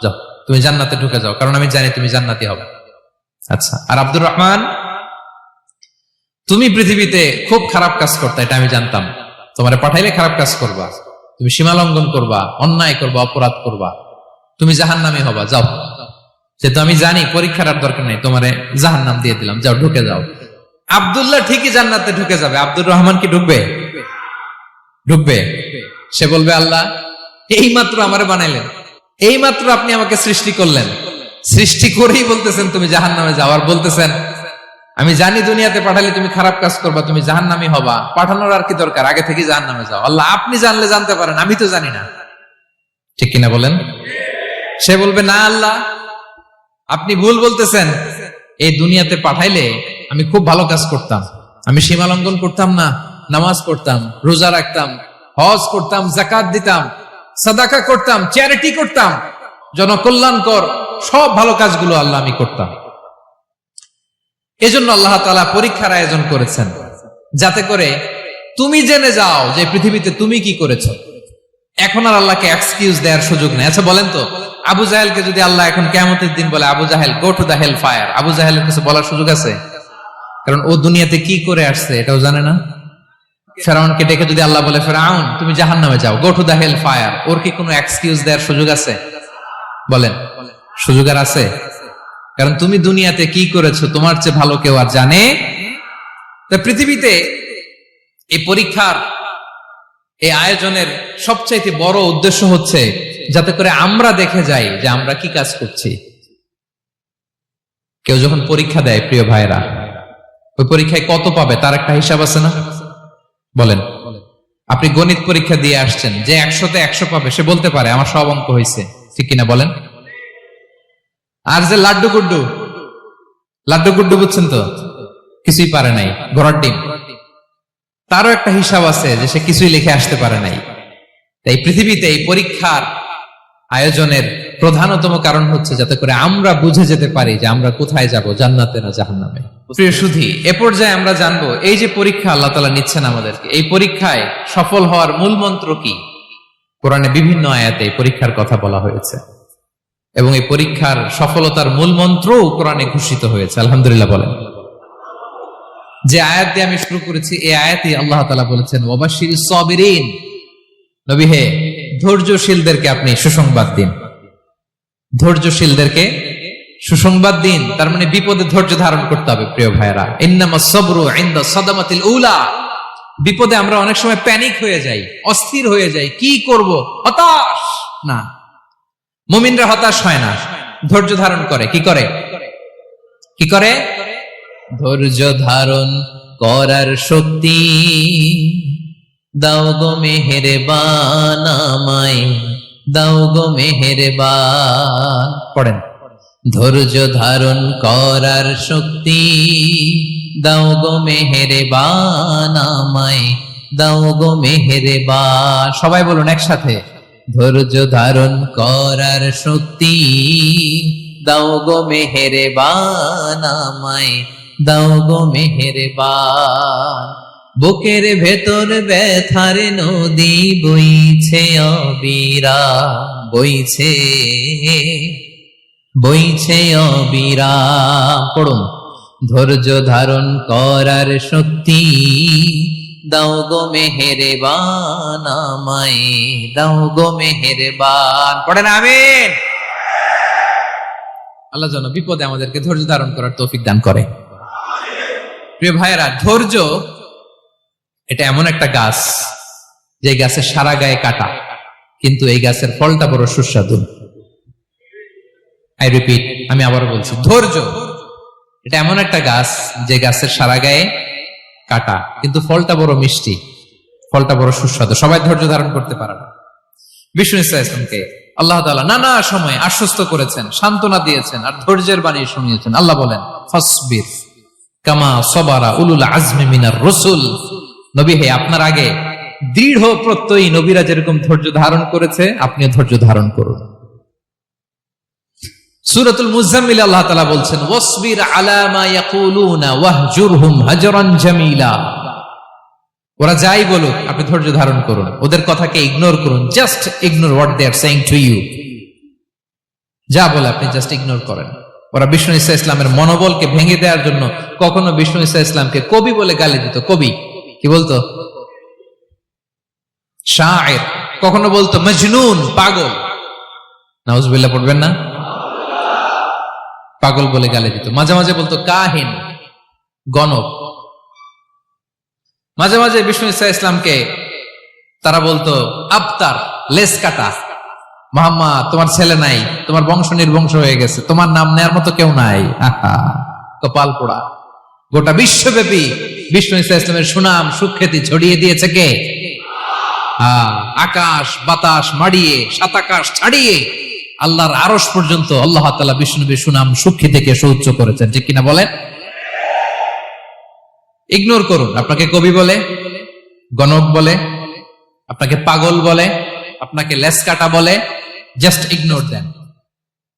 যাও তুমি জান্নাতে ঢুকে যাও, কারণ আমি জানি তুমি জান্নাতি হবে। আচ্ছা, আর আব্দুর রহমান তুমি পৃথিবীতে খুব খারাপ কাজ করতে, এটা আমি জানতাম। তোমারে পাঠাইলে খারাপ কাজ করবা, তুমি সীমা লঙ্ঘন করবা, অন্যায় করবা, অপরাধ করবা, তুমি জাহান্নামী হবা। যাও, সেটা আমি জানি, পরীক্ষার আর দরকার নেই, তোমারে জাহান্নাম দিয়ে দিলাম, যাও ঢুকে যাও। আব্দুল্লাহ ঠিকই জান্নাতে ঢুকে যাবে, আব্দুর রহমান কি ঢুকবে? ঢুকবে? সে বলবে আল্লাহ এই মাত্র আমারে বানাইলেন, এই মাত্র আপনি আমাকে সৃষ্টি করলেন, সৃষ্টি করেই বলতেছেন তুমি জাহান্নামে যাও, আর বলতেছেন আমি জানি দুনিয়াতে পাঠালে তুমি খারাপ কাজ করবা, তুমি জাহান্নামী হবা, পাঠানোর আর কি দরকার, আগে থেকে জাহান্নামে যাও। আল্লাহ আপনি জানলে জানতে পারেন, আমি তো জানি না। ঠিক কিনা বলেন? সে বলবে না আল্লাহ আপনি ভুল বলতেছেন, এই দুনিয়াতে পাঠাইলে আমি খুব ভালো কাজ করতাম, আমি সীমা লঙ্ঘন করতাম না, নামাজ পড়তাম, রোজা রাখতাম, হজ করতাম, যাকাত দিতাম, সাদাকা করতাম, চ্যারিটি করতাম, জনকল্যাণকর সব ভালো কাজগুলো আল্লাহ আমি করতাম। এজন্য আল্লাহ তাআলা পরীক্ষার আয়োজন করেছেন, যাতে করে তুমি জেনে যাও যে পৃথিবীতে তুমি কি করেছো। এখন আর আল্লাহকে এক্সকিউজ দেওয়ার সুযোগ নেই। আচ্ছা বলেন তো, আবু জাহেলকে যদি আল্লাহ এখন কিয়ামতের দিন বলে Abu Jahl go to the hell fire, Abu জাহেলের কিছু বলার সুযোগ আছে? কারণ ও দুনিয়াতে কি করে আসছে এটাও জানে না। ফেরাউনকে ডেকে যদি আল্লাহ বলে ফেরাউন তুমি জাহান্নামে যাও, গো টু দা হেল ফায়ার, ওর কি কোনো এক্সকিউজ দেওয়ার সুযোগ আছে? বলেন, সুযোগ আর আছে? কারণ তুমি দুনিয়াতে কি করেছো তোমার চেয়ে ভালো কেউ আর জানে। তা পৃথিবীতে এই পরীক্ষার এই আয়োজনের সবচাইতে বড় উদ্দেশ্য হচ্ছে যাতে করে আমরা দেখে যাই যে আমরা কি কাজ করছি। কেউ যখন পরীক্ষা দেয় প্রিয় ভাইরা, ওই পরীক্ষায় কত পাবে তার একটা হিসাব আছে না? বলেন, আপনি গণিত পরীক্ষা দিয়ে আসছেন, যে 100তে 100 পাবে সে বলতে পারে আমার সব অঙ্ক হয়েছে, ঠিক কিনা বলেন? আর যে লাড্ডু গুড্ডু বুঝছেন তো, কিছুই পারে নাই, ঘোড়ার ডিম, তারও একটা হিসাব আছে যে সে কিছুই লিখে আসতে পারে নাই। তাই পৃথিবীতে এই পরীক্ষার আয়োজনের প্রধানতম কারণ হচ্ছে যাতে করে আমরা বুঝে যেতে পারি যে আমরা কোথায় যাব, জান্নাতে না জাহান্নামে। প্রিয় সুধী, এ পর্যায়ে আমরা জানবো এই যে পরীক্ষা আল্লাহ তাআলা নিচ্ছেন আমাদেরকে, এই পরীক্ষায় সফল হওয়ার মূল মন্ত্র কি। কোরআনে বিভিন্ন আয়াতে পরীক্ষার কথা বলা হয়েছে এবং এই পরীক্ষার সফলতার মূল মন্ত্রও কোরআনে ঘোষিত হয়েছে। আলহামদুলিল্লাহ বলেন। যে আয়াত দিয়ে আমি শুরু করেছি এই আয়াতে আল্লাহ তাআলা বলেছেন ওয়াবাশশিরিস সাবিরিন, নবী হে ধৈর্যশীলদেরকে আপনি সুসংবাদ দিন, ধৈর্যশীলদেরকে সুসংবাদ দিন। তার মানে বিপদে ধৈর্য ধারণ করতে হবে প্রিয় ভাইরা। ইন্নামাস সাবরু ইনদা সাদামাতিল উলা, বিপদে আমরা অনেক সময় প্যানিক হয়ে যাই, অস্থির হয়ে যাই, কি করব, হতাশ না। মুমিনরা হতাশ হয় না, ধৈর্য ধারণ করে। কি করে? কি করে? ধৈর্য ধারণ করার শক্তি দাও গো মেহেরবান আমায়, দাও গো মেহেরবান। পড়েন, ধৈর্য ধারণ করার শক্তি দাও গো মেহেরবান আমায়, দাও গো মেহেরবান। সবাই বলুন একসাথে, ধৈর্য ধারণ করার শক্তি দাও গো মেহেরবান আমায়, দাও গো মেহেরবান। বুকের ভেতর ব্যথার নদী বইছে অবিরাম, বইছে বইছে অবিরাম। পড়ুন, ধৈর্য ধারণ করার শক্তি দাও গো মেহেরবান আমায়, দাও গো মেহেরবান। পড়েন আমিন। আল্লাহ যেন বিপদে আমাদেরকে ধৈর্য ধারণ করার তৌফিক দান করে। প্রিয় ভাইয়েরা, ধৈর্য এটা এমন একটা গাছ যে গাছের সারা গায়ে কাটা, কিন্তু এই গাছের ফলটা বড় সুস্বাদু। আই রিপিট, আমি আবারও বলছি, ধৈর্য এটা এমন একটা গাছ যে গাছের সারা গায়ে কাটা, কিন্তু ফলটা বড় মিষ্টি, ফলটা বড় সুস্বাদু। সবাই ধৈর্য ধারণ করতে পারে না। বিষ্ণু ইসলামকে আল্লাহ তাআলা নানা সময় আশ্বস্ত করেছেন, সান্ত্বনা দিয়েছেন, আর ধৈর্যের বাণী শুনিয়েছেন। আল্লাহ বলেন ফাসবির কামা সাবারা উলুল আজমি মিনার রাসূল, নবী হে আপনার আগে দৃঢ় প্রত্যয়ী নবীরা যেরকম ধৈর্য ধারণ করেছে আপনিও ধৈর্য ধারণ করুন। সূরাতুল মুজাম্মিল আল্লাহ তাআলা বলছেন ওয়াসবির আলা মা ইয়াকুলুনা ওয়াহজুরহুম হাজরান জামিলা, ওরা যাই বলুক আপনি ধৈর্য ধারণ করুন, ওদের কথাকে ইগনোর করুন, just ignore what they are saying to you. যা বলে আপনি জাস্ট ইগনোর করেন। ওরা বিষ্ণু ঈসা ইসলামের মনোবলকে ভেঙে দেওয়ার জন্য কখনো বিষ্ণু ঈসা ইসলামকে কবি বলে গালি দিত। কবি কি বলতো? শায়ের। কখনো বলতো মজনুন, পাগল। নাউজুবিল্লাহ পড়বেন না? পাগল বলে গালি দিত। মাঝে মাঝে বলতো কাহিন, গণক। মাঝে মাঝে বিষ্ণু ঈসা ইসলামকে তারা বলতো আবতার, লেস কাটা, মুহাম্মদ তোমার ছেলে নাই, তোমার বংশ নির্বংশ হয়ে গেছে, তোমার নাম নেয়ার মতো কেউ নাই। আহা, কপাল পোড়া। গোটা বিশ্বব্যাপী বিষ্ণু ঈসা ইসলামের সুনাম সুখ্যাতি ছড়িয়ে দিয়েছে কে? আকাশ বাতাস মাড়িয়ে, সাত আকাশ ছাড়িয়ে আল্লাহর আরশ পর্যন্ত আল্লাহ তাআলা বিষ্ণুনবীর সুনাম সুখ্যাতিকে সৌচ্চ করেছেন, ঠিক কিনা বলেন? ইগনোর করুন, আপনাকে কবি বলে, গণক বলে, আপনাকে পাগল বলে, আপনাকে লেসকাটা বলে, জাস্ট ইগনোর দেন।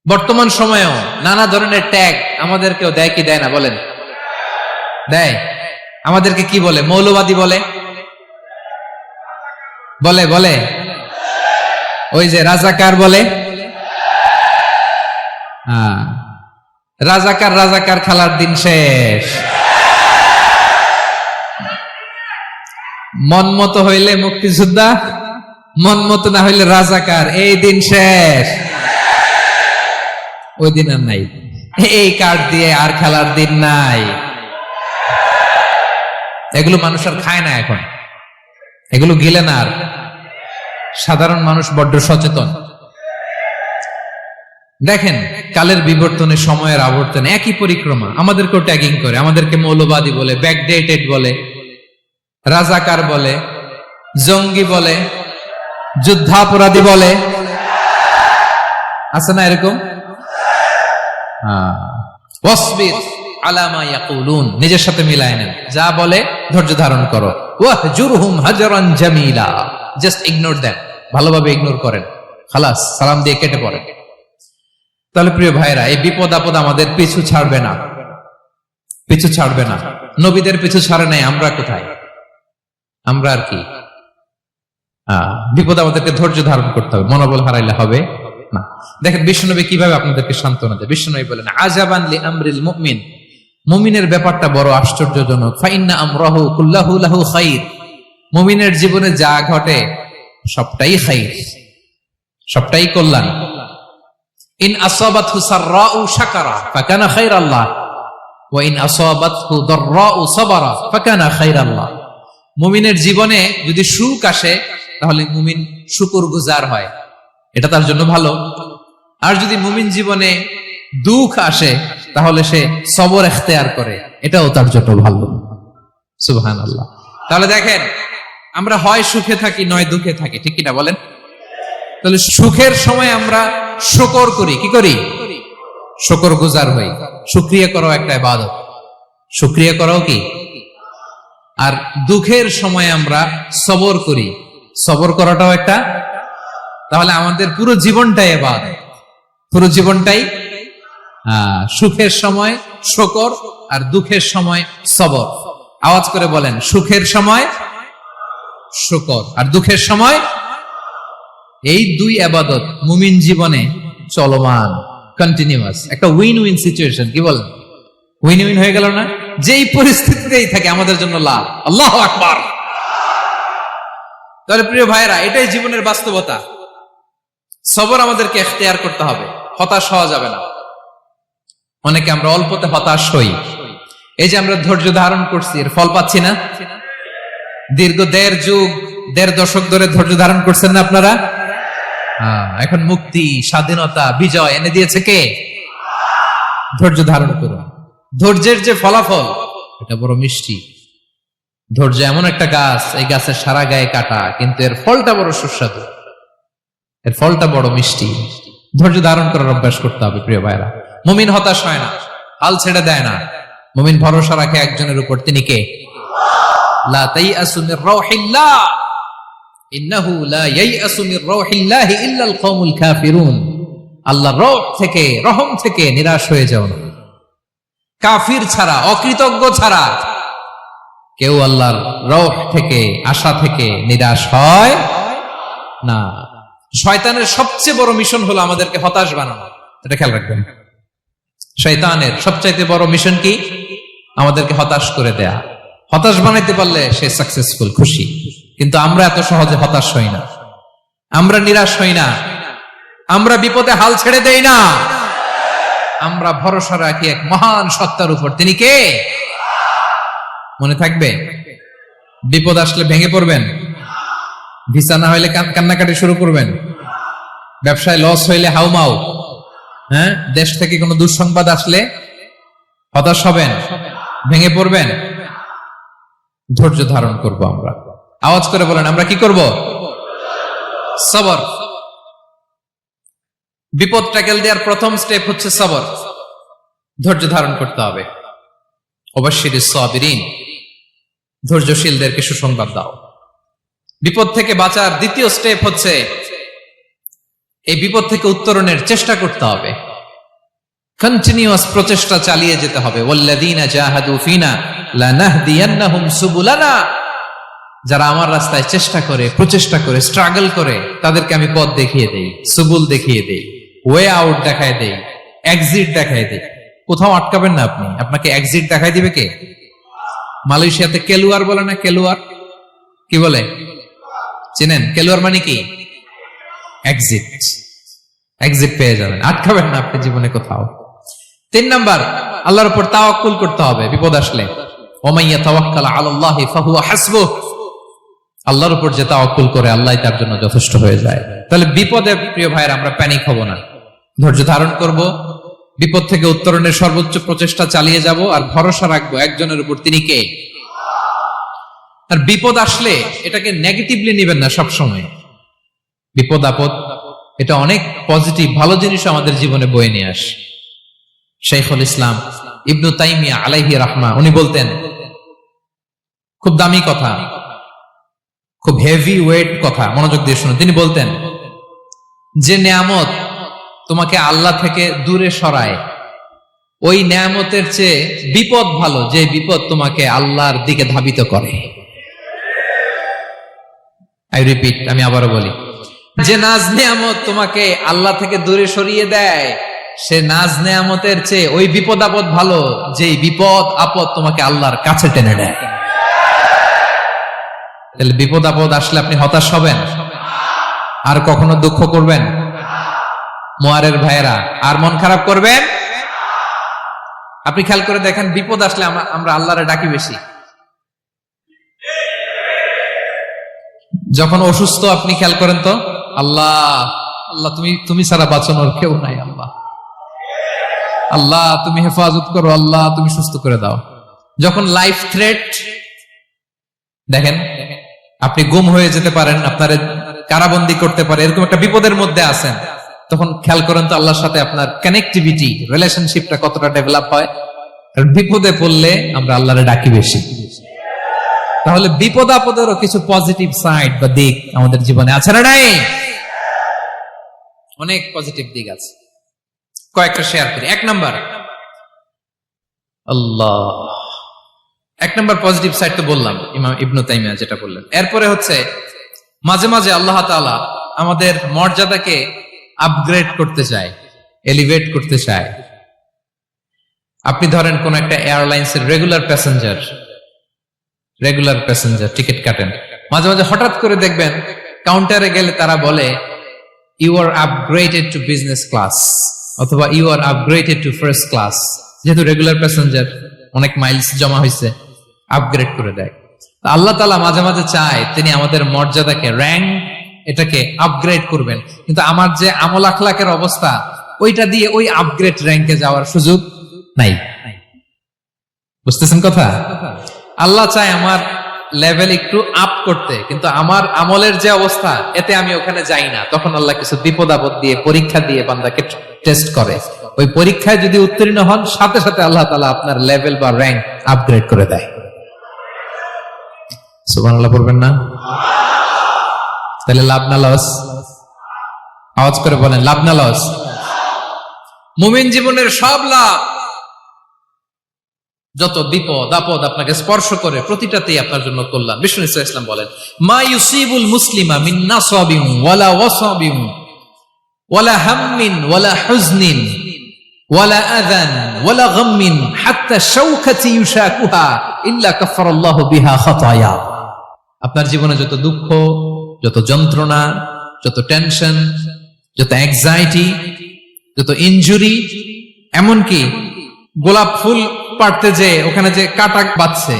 বর্তমান সময়েও নানা ধরনের ট্যাগ আমাদেরকেও দেয় কি দেয় না বলেন? দেয়। আমাদেরকে কি বলে? মৌলবাদী বলে, বলে বলে ওই যে রাজাকার বলে। রাজাকার রাজাকার খেলার দিন শেষ। মন মতো হইলে মুক্তিযোদ্ধা, মন মতো না হইলে রাজাকার, এই দিন শেষ। ওই দিন আর নাই, এই কার্ড দিয়ে আর খেলার দিন নাই। এগুলো মানুষ আর খায় না এখন, এগুলো গিলে না আর। সাধারণ মানুষ বড্ড সচেতন। দেখেন কালের বিবর্তনে, সময়ের আবর্তনে একই পরিক্রমা আমাদেরকেও ট্যাগিং করে, আমাদেরকে মৌলবাদী বলে, ব্যাকডেটেড বলে, রাজাকার বলে, জঙ্গি বলে, যুদ্ধাপরাধী বলে। আছে না এরকম? ওয়াসবির আলা মা ইয়াকুলুন, নিজের সাথে মিলায় নেন, যা বলে ধৈর্য ধারণ করো। ওয়াহজুরহুম হাজরান জামিলা, জাস্ট ইগনোর দেন, ভালোভাবে ইগনোর করেন, খালাস, সালাম দিয়ে কেটে পড়েন। তাহলে প্রিয় ভাইরা, এই বিপদ আপদ আমাদের পিছু ছাড়বে না, পিছু ছাড়বে না। নবীদের পিছু ছাড়ে নাই, আমরা কোথায়? আমরা আর কি? বিপদ আমাদেরকে ধৈর্য ধারণ করতে হবে, মনোবল হারাইলে হবে না। দেখেন বিশ্বনবী কিভাবে আপনাদেরকে সান্ত্বনা দেয়। বিশ্বনবী বলেন, আজাবান লি আমরিল মুমিন, মুমিনের ব্যাপারটা বড় আশ্চর্যজনক। ফাইন্না আমরাহু কুল্লাহু লাহু খাইর, মুমিনের জীবনে যা ঘটে সবটাই খাইর, সবটাই কল্যাণ। ইন আসাবাতহু সাররাউ শাকারা ফাকানা খাইরাল্লাহ ওয়া ইন আসাবাতহু দাররাউ সাবারা ফাকানা খাইরাল্লাহ। মুমিনের জীবনে যদি সুখ আসে তাহলে মুমিন শুকরগুজার হয়, এটা তার জন্য ভালো। আর যদি মুমিন জীবনে দুঃখ আসে তাহলে সে সবর ইখতিয়ার করে, এটাও তার জন্য ভালো। সুবহানাল্লাহ। তাহলে দেখেন, আমরা হয় সুখে থাকি নয় দুঃখে থাকি, ঠিক কিনা বলেন? তাহলে সুখের সময় আমরা শুকর করি, কি করি? শুকরগুজার হই। শুকরিয়া করাও একটা ইবাদত, শুকরিয়া করাও কি? আর দুঃখের সময় আমরা সবর করি, সবর করাটাও একটা। তাহলে আমাদের পুরো জীবনটাই ইবাদত, পুরো জীবনটাই সুখের সময় শুকর আর দুঃখের সময় সবর। আওয়াজ করে বলেন, সুখের সময় শুকর আর দুঃখের সময়। এই দুই ইবাদত মুমিন জীবনে চলমান, কন্টিনিউয়াস, একটা উইন উইন সিচুয়েশন। কি বলেন? উইন উইন হয়ে গেল না? যেই পরিস্থিতিতেই থাকে আমাদের জন্য লাভ। আল্লাহু আকবার। তাহলে প্রিয় ভাইরা, এটাই জীবনের বাস্তবতা। সবর আমাদেরকে ইখতিয়ার করতে হবে, হতাশ হওয়া যাবে না। অনেকে আমরা অল্পতে হতাশ হই। এই যে আমরা ধৈর্য ধারণ করছি, এর ফল পাচ্ছি না। দীর্ঘ দেড় দশক ধরে ধৈর্য ধারণ করছেন না আপনারা? এখন মুক্তি, স্বাধীনতা, বিজয় এনে দিয়েছে কে? ধৈর্য ধারণ করুন। ধৈর্যের যে ফলাফল, এটা বড় মিষ্টি। ধৈর্য এমন একটা গাছ, এই গাছের সারা গায়ে কাটা, কিন্তু এর ফলটা বড় সুস্বাদু, এর ফলটা বড় মিষ্টি। ধৈর্য ধারণ করার অভ্যাস করতে হবে প্রিয় ভাইরা। মুমিন হতাশ হয় না, হাল ছেড়ে দেয় না। মুমিন ভরসা রাখে একজনের উপর, তিনি কে? লা তাইআসু মির রাউহিল্লাহ ইন্নাহু লা ইয়াইআসু মির রাউহিল্লাহি ইল্লাল কওমুল কাফিরুন। আল্লাহর রহ থেকে, রহম থেকে নিরাশ হয়ে যাও না। কাফির ছাড়া, অকৃতজ্ঞ ছাড়া কেউ আল্লাহর রহ থেকে, আশা থেকে নিরাশ হয় না। শয়তানের সবচেয়ে বড় মিশন হলো আমাদেরকে হতাশ বানানো, এটা খেয়াল রাখবেন। শয়তানের সবচাইতে বড় মিশন কি? আমাদেরকে হতাশ করে দেয়া। হতাশ বানাইতে পারলে সে সাকসেসফুল, খুশি। কিন্তু আমরা এত সহজে হতাশ হই না, আমরা নিরাশ হই না, আমরা বিপদে হাল ছেড়ে দেই না। আমরা ভরসা রাখি এক মহান সত্তার উপর, তিনি কে? মনে থাকবে? বিপদ আসলে ভেঙে পড়বেন? ভিসা না হইলে কান্নাকাটি শুরু করবেন, ব্যবসায় লস হইলে হাউমাউ, হ্যাঁ, দেশ থেকে কোনো দুঃসংবাদ আসলে হতাশ হবেন, ভেঙে পড়বেন। ধৈর্য ধারণ করব আমরা। আওয়াজ করে বলেন, আমরা কি করব? সবর। বিপদ ট্যাকেল দেওয়ার প্রথম স্টেপ হচ্ছে সবর। ধৈর্য ধারণ করতে হবে। অবশ্যই সাবিরিন, ধৈর্যশীলদেরকে সুসংবাদ দাও। বিপদ থেকে বাঁচার দ্বিতীয় স্টেপ হচ্ছে এই বিপদ থেকে উত্তরণের চেষ্টা করতে হবে। কন্টিনিউয়াস প্রচেষ্টা চালিয়ে যেতে হবে। ওয়াল্লাযীনা জাহাদু ফিনা লানাহদিয়ান্নাহুম সুবুলানা, যারা আমার রাস্তায় চেষ্টা করে, প্রচেষ্টা করে, স্ট্রাগল করে, তাদেরকে আমি পথ দেখিয়ে দেই, সুবুল দেখিয়ে দেই, ওয়ে আউট দেখায় দেই, এক্সিট দেখায় দেই। কোথাও আটকাবেন না আপনি, আপনাকে এক্সিট দেখাই দিবে কে? মালয়েশিয়াতে কেলুয়ার বলে না, কেলুয়ার কি বলে চেনেন? কেলুয়ার মানে কি? এক্সিট। এক্সিট পেয়ে যাবেন, আটকাবেন না আপনি জীবনে কোথাও। 3 নাম্বার, আল্লাহর উপর তাওয়াক্কুল করতে হবে বিপদ আসলে। ওমাইয়া তাওয়াক্কাল আলাল্লাহি ফাহুয়া হাসবুহ, আল্লাহর উপর যে তাওয়াক্কুল করে আল্লাহই তার জন্য যথেষ্ট হয়ে যায়। তাহলে বিপদে প্রিয় ভাইরা আমরা প্যানিক হব না, ধৈর্য ধারণ করব, বিপদ থেকে উত্তরণের সর্বোচ্চ প্রচেষ্টা চালিয়ে যাব, আর ভরসা রাখবো একজনের উপর, তিনি কে? আর বিপদ আসলে এটাকে নেগেটিভলি নেবেন না সবসময়। বিপদ আপদ এটা অনেক পজিটিভ ভালো জিনিস আমাদের জীবনে বয়ে নিয়ে আসে। শাইখুল ইসলাম ইবনু তাইমিয়া আলাইহি রাহমা উনি বলতেন, খুব দামি কথা, খুব হেভি ওয়েট কথা, মনোযোগ দিয়ে শুনুন। তিনি বলতেন, যে নেয়ামত তোমাকে আল্লাহ থেকে দূরে সরায়, ওই নেয়ামতের চেয়ে বিপদ ভালো যে বিপদ তোমাকে আল্লাহর দিকে ধাবিত করে। আই রিপিট, আমি আবারও বলি, যে নাজ নেয়ামত তোমাকে আল্লাহ থেকে দূরে সরিয়ে দেয়, সে নাজ নেয়ামতের চেয়ে ওই বিপদ আপদ ভালো যে বিপদ আপদ তোমাকে আল্লাহর কাছে টেনে দেয়। তাহলে বিপদ আপদ আসলে আপনি হতাশ হবেন? আর কখনো দুঃখ করবেন? মোয়ারের ভাইয়েরা, আর মন খারাপ করবেন? আপনি খেয়াল করে দেখেন, বিপদ আসলে আমরা আল্লাহরে ডাকি বেশি। যখন অসুস্থ আপনি খেয়াল করেন তো, আল্লাহ আল্লাহ তুমি ছাড়া বাঁচানোর কেউ নাই, আল্লাহ আল্লাহ তুমি হেফাজত করো, আল্লাহ তুমি সুস্থ করে দাও। যখন লাইফ থ্রেট, দেখেন আপনি গুম হয়ে যেতে পারেন, আপনার কারাবন্দি করতে পারে, এরকম একটা বিপদের মধ্যে আছেন, তখন খেয়াল করেন তো আল্লাহর সাথে আপনার কানেক্টিভিটি, রিলেশনশিপটা কতটা ডেভেলপ হয়। বিপদে পড়লে আমরা আল্লাহরে ডাকি বেশি। তাহলে বিপদ আপদেরও কিছু পজিটিভ সাইড বা দিক আমাদের জীবনে আছে না নাই? অনেক পজিটিভ দিক আছে, কয়েকটা শেয়ার করি। 1 নাম্বার, আল্লাহ 1 নাম্বার পজিটিভ সাইড তো বললাম, ইমাম ইবনু তাইমিয়া যেটা বললেন। এরপরে হচ্ছে মাঝে মাঝে আল্লাহ তাআলা আমাদের মর্যাদাকে আপগ্রেড করতে চায়, এলিভেট করতে চায়। আপনি ধরেন কোন একটা এয়ারলাইন্সের রেগুলার প্যাসেঞ্জার টিকিট কাটেন, মাঝে মাঝে হঠাৎ করে দেখবেন কাউন্টারে গেলে তারা বলে you are upgraded to business class, অথবা you are upgraded to first class. যেহেতু রেগুলার প্যাসেঞ্জার, অনেক মাইলস জমা হয়েছে, আপগ্রেড করে দেয়। আল্লাহ তাআলা মাঝে মাঝে চায় তিনি আমাদের মর্যাদাকে, র্যাঙ্ক, এটাকে আপগ্রেড করবেন, কিন্তু আমার যে আমল আখলাকের অবস্থা, ওইটা দিয়ে ওই আপগ্রেড র্যাঙ্কে যাওয়ার সুযোগ নাই। বুঝতেছেন কথা? আল্লাহ চায় আমার লেভেল একটু আপ করতে, কিন্তু আমার আমলের যে অবস্থা, এতে আমি ওখানে যাই না। তখন আল্লাহ কিছু বিপদ আপদ দিয়ে, পরীক্ষা দিয়ে বান্দাকে টেস্ট করে। ওই পরীক্ষায় যদি উত্তীর্ণ হন, সাথে সাথে আল্লাহ তাআলা আপনার লেভেল বা র্যাঙ্ক আপগ্রেড করে দেয়। সুবহানাল্লাহ পড়বেন না? তাহলে লাভ না লস? আওয়াজ করে বলেন, লাভ না লস? মুমিন জীবনের সব লাভ। যত বিপদ আপদ আপনাকে স্পর্শ করে, প্রতিটাতেই আপনার জন্য কল্যাণ। বিষ্ণু ইসলাম বলেন, মা ইউসিবুল মুসলিমা মিন নাসাবিন ওয়ালা ওয়াসাবিন ওয়ালা হাম্মিন ওয়ালা হুজনিন ওয়ালা আযান ওয়ালা গাম্মিন হাত্তা শাওকাতি ইউশাকুহা ইল্লা কাফারাল্লাহু বিহা খাতায়া। আপনার জীবনে যত দুঃখ, যত যন্ত্রণা, যত টেনশন, যত অ্যাংজাইটি, যত ইনজুরি, এমনকি গোলাপ ফুল পাড়তে যে ওখানে যে কাটা বাঁধছে,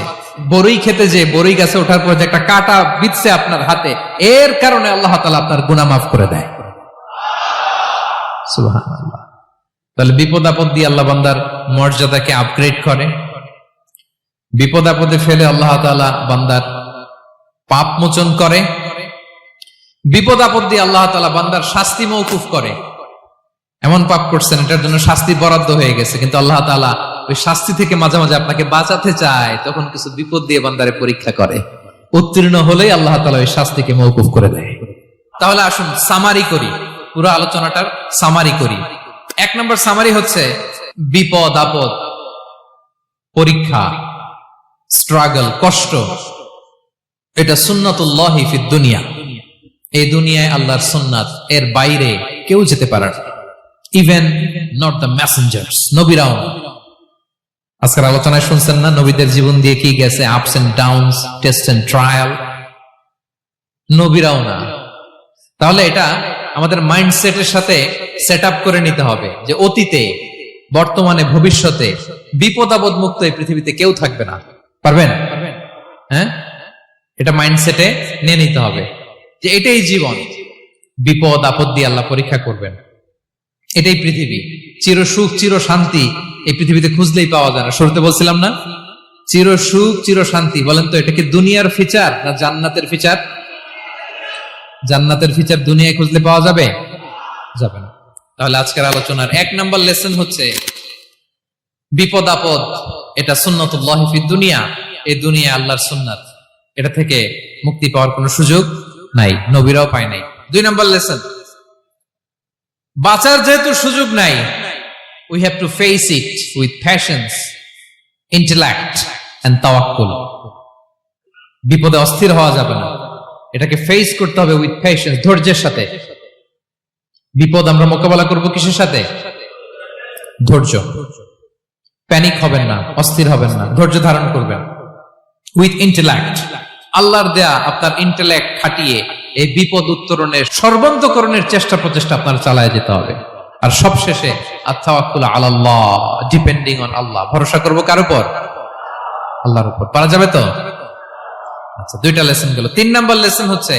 বরই খেতে যে বরই গাছে ওঠার পর যে একটা কাঁটা বিঁধছে আপনার হাতে, এর কারণে আল্লাহ তাআলা আপনার গুনাহ মাফ করে দেয়। সুবহানাল্লাহ। তাহলে বিপদ আপদ দিয়ে আল্লাহ বান্দার মর্যাদাকে আপগ্রেড করে। বিপদ আপদে ফেলে আল্লাহ তাআলা বান্দার পাপ মোচন করে। বিপদ আপদ দিয়ে আল্লাহ তাআলা বান্দার শাস্তি মওকুফ করে। এমন পাপ করছেন এটার জন্য শাস্তি বরাদ্দ হয়ে গেছে, কিন্তু আল্লাহ তাআলা ওই শাস্তি থেকে মাঝে মাঝে আপনাকে বাঁচাতে চায়, তখন কিছু বিপদ দিয়ে বান্দারে পরীক্ষা করে। উত্তীর্ণ হলেই আল্লাহ তাআলা ওই শাস্তিকে মওকুফ করে দেয়। তাহলে আসুন সামারি করি, পুরো আলোচনাটার সামারি করি। 1 নম্বর সামারি হচ্ছে বিপদ আপদ, পরীক্ষা, স্ট্রাগল, কষ্ট, এটা সুন্নাতুল্লাহি ফিদ দুনিয়া। এই দুনিয়ায় আল্লাহর সুন্নাত, এর বাইরে কেউ যেতে পারে না, ইভেন নট দ্য মেসেঞ্জার্স, নবীরাও না। আজকের আলোচনায় শুনছেন না নবীদের জীবন দিয়ে কি গেছে, ups and downs, test and trial, নবীরাও না। তাহলে এটা আমাদের মাইন্ডসেটের সাথে সেট আপ করে নিতে হবে যে অতীতে, বর্তমানে, ভবিষ্যতে বিপদ আপদ মুক্ত এই পৃথিবীতে কেউ থাকবে না। পারবেন? হ্যাঁ, এটা মাইন্ডসেটে নিয়ে নিতে হবে যে এটাই জীবন, বিপদ আপদ দিয়ে আল্লাহ পরীক্ষা করবেন। এটাই পৃথিবী। চির সুখ চির শান্তি এই পৃথিবীতে খুঁজলেই পাওয়া যায় না। শুরুতে বলছিলাম না, চির সুখ চির শান্তি। বলেন তো এটা কি দুনিয়ার ফিচার না জান্নাতের ফিচার? জান্নাতের ফিচার দুনিয়ায় খুঁজলে পাওয়া যাবে? যাবে না। তাহলে আজকের আলোচনার 1 নম্বর লেসন হচ্ছে বিপদ আপদ এটা সুন্নাতুল্লাহি ফিদ দুনিয়া। এই দুনিয়া আল্লাহর সুন্নাত, এটা থেকে মুক্তি পাওয়ার কোনো সুযোগ নাই, নবীরাও পায় নাই। 2 নম্বর লেসন, বাঁচার যেহেতু সুযোগ নাই, we have to face it with patience, intellect and tawakkul. বিপদে অস্থির হওয়া যাবে না, এটাকে ফেস করতে হবে উইথ পেশেন্স, ধৈর্যের সাথে। বিপদ আমরা মোকাবেলা করব কিসের সাথে? ধৈর্য। প্যানিক হবেন না, অস্থির হবেন না, ধৈর্য ধারণ করবেন উইথ ইন্টেলেক্ট। আল্লাহর দেয়া আপনার ইন্টেলেক্ট খাটিয়ে এই বিপদ উত্তরণের সর্বান্তকরণের চেষ্টা প্রচেষ্টা আপনার চালায় যেতে হবে। আর সবশেষে আত-তাওয়াক্কুল আলাল্লাহ, ডিপেন্ডিং অন আল্লাহ, ভরসা করব কার উপর? আল্লাহর উপর। পারা যাবে তো? আচ্ছা, 2টা লেসন গেল। 3 নম্বর লেসন হচ্ছে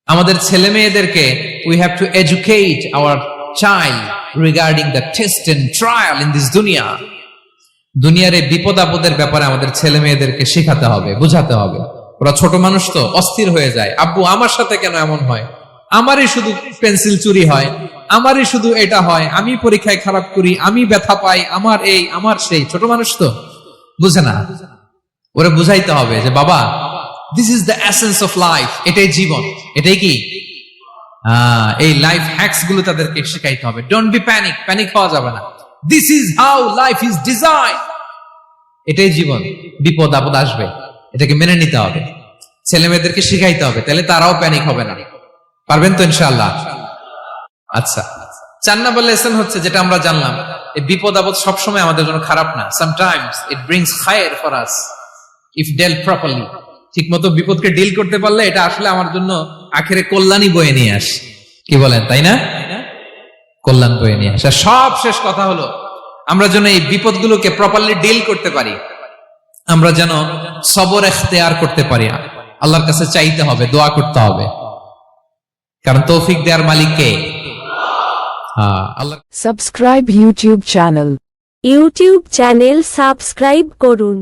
আমাদের ছেলে মেয়েদেরকে we have to educate our child regarding the test and trial in this dunya. দুনিয়ার এই বিপদ আপদের ব্যাপারে আমাদের ছেলে মেয়েদেরকে শেখাতে হবে, বোঝাতে হবে। ওরা ছোট মানুষ তো অস্থির হয়ে যায়, আব্বু আমার সাথে কেন এমন হয়, আমারই শুধু পেন্সিল চুরি হয়, আমারই শুধু এটা হয়, আমি পরীক্ষায় খারাপ করি, আমি ব্যথা পাই, আমার এই আমার সেই। ছোট মানুষ তো বুঝে না। ওরা বুঝাইতে হবে যে বাবা, this is the essence of life, এটাই জীবন, এটাই কি এই লাইফ হ্যাকস গুলো তাদেরকে শেখাইতে হবে। ডোন্ট বি প্যানিক, প্যানিক হওয়া যাবে না। This is how life is design, এটাই জীবন। বিপদ আপদ আসবে, এটাকে মেনে নিতে হবে, ছেলে মেয়েদেরকে শিখাইতে হবে, তাহলে তারাও প্যানিক হবে না। পারবেন তো ইনশাআল্লাহ? আচ্ছা, 4 নম্বর লেসন হচ্ছে যেটা আমরা জানলাম, এই বিপদ আপদ সবসময় আমাদের জন্য খারাপ না। সামটাইমস ইট ব্রিংস খায়ের for us if dealt properly. ঠিক মতো বিপদকে ডিল করতে পারলে এটা আসলে আমার জন্য আখেরে কল্যাণই বয়ে নিয়ে আসে। কি বলেন, তাই না? কল্যাণ বয়ে নিয়ে আসে। সব শেষ কথা হলো আমরা যেন এই বিপদগুলোকে প্রপারলি ডিল করতে পারি, আমরা যেন সবর ইখতিয়ার করতে পারি। আল্লাহর কাছে চাইতে হবে, দোয়া করতে হবে, কারণ তৌফিক দেওয়ার মালিক কে? আল্লাহ। সাবস্ক্রাইব ইউটিউব চ্যানেল সাবস্ক্রাইব করুন।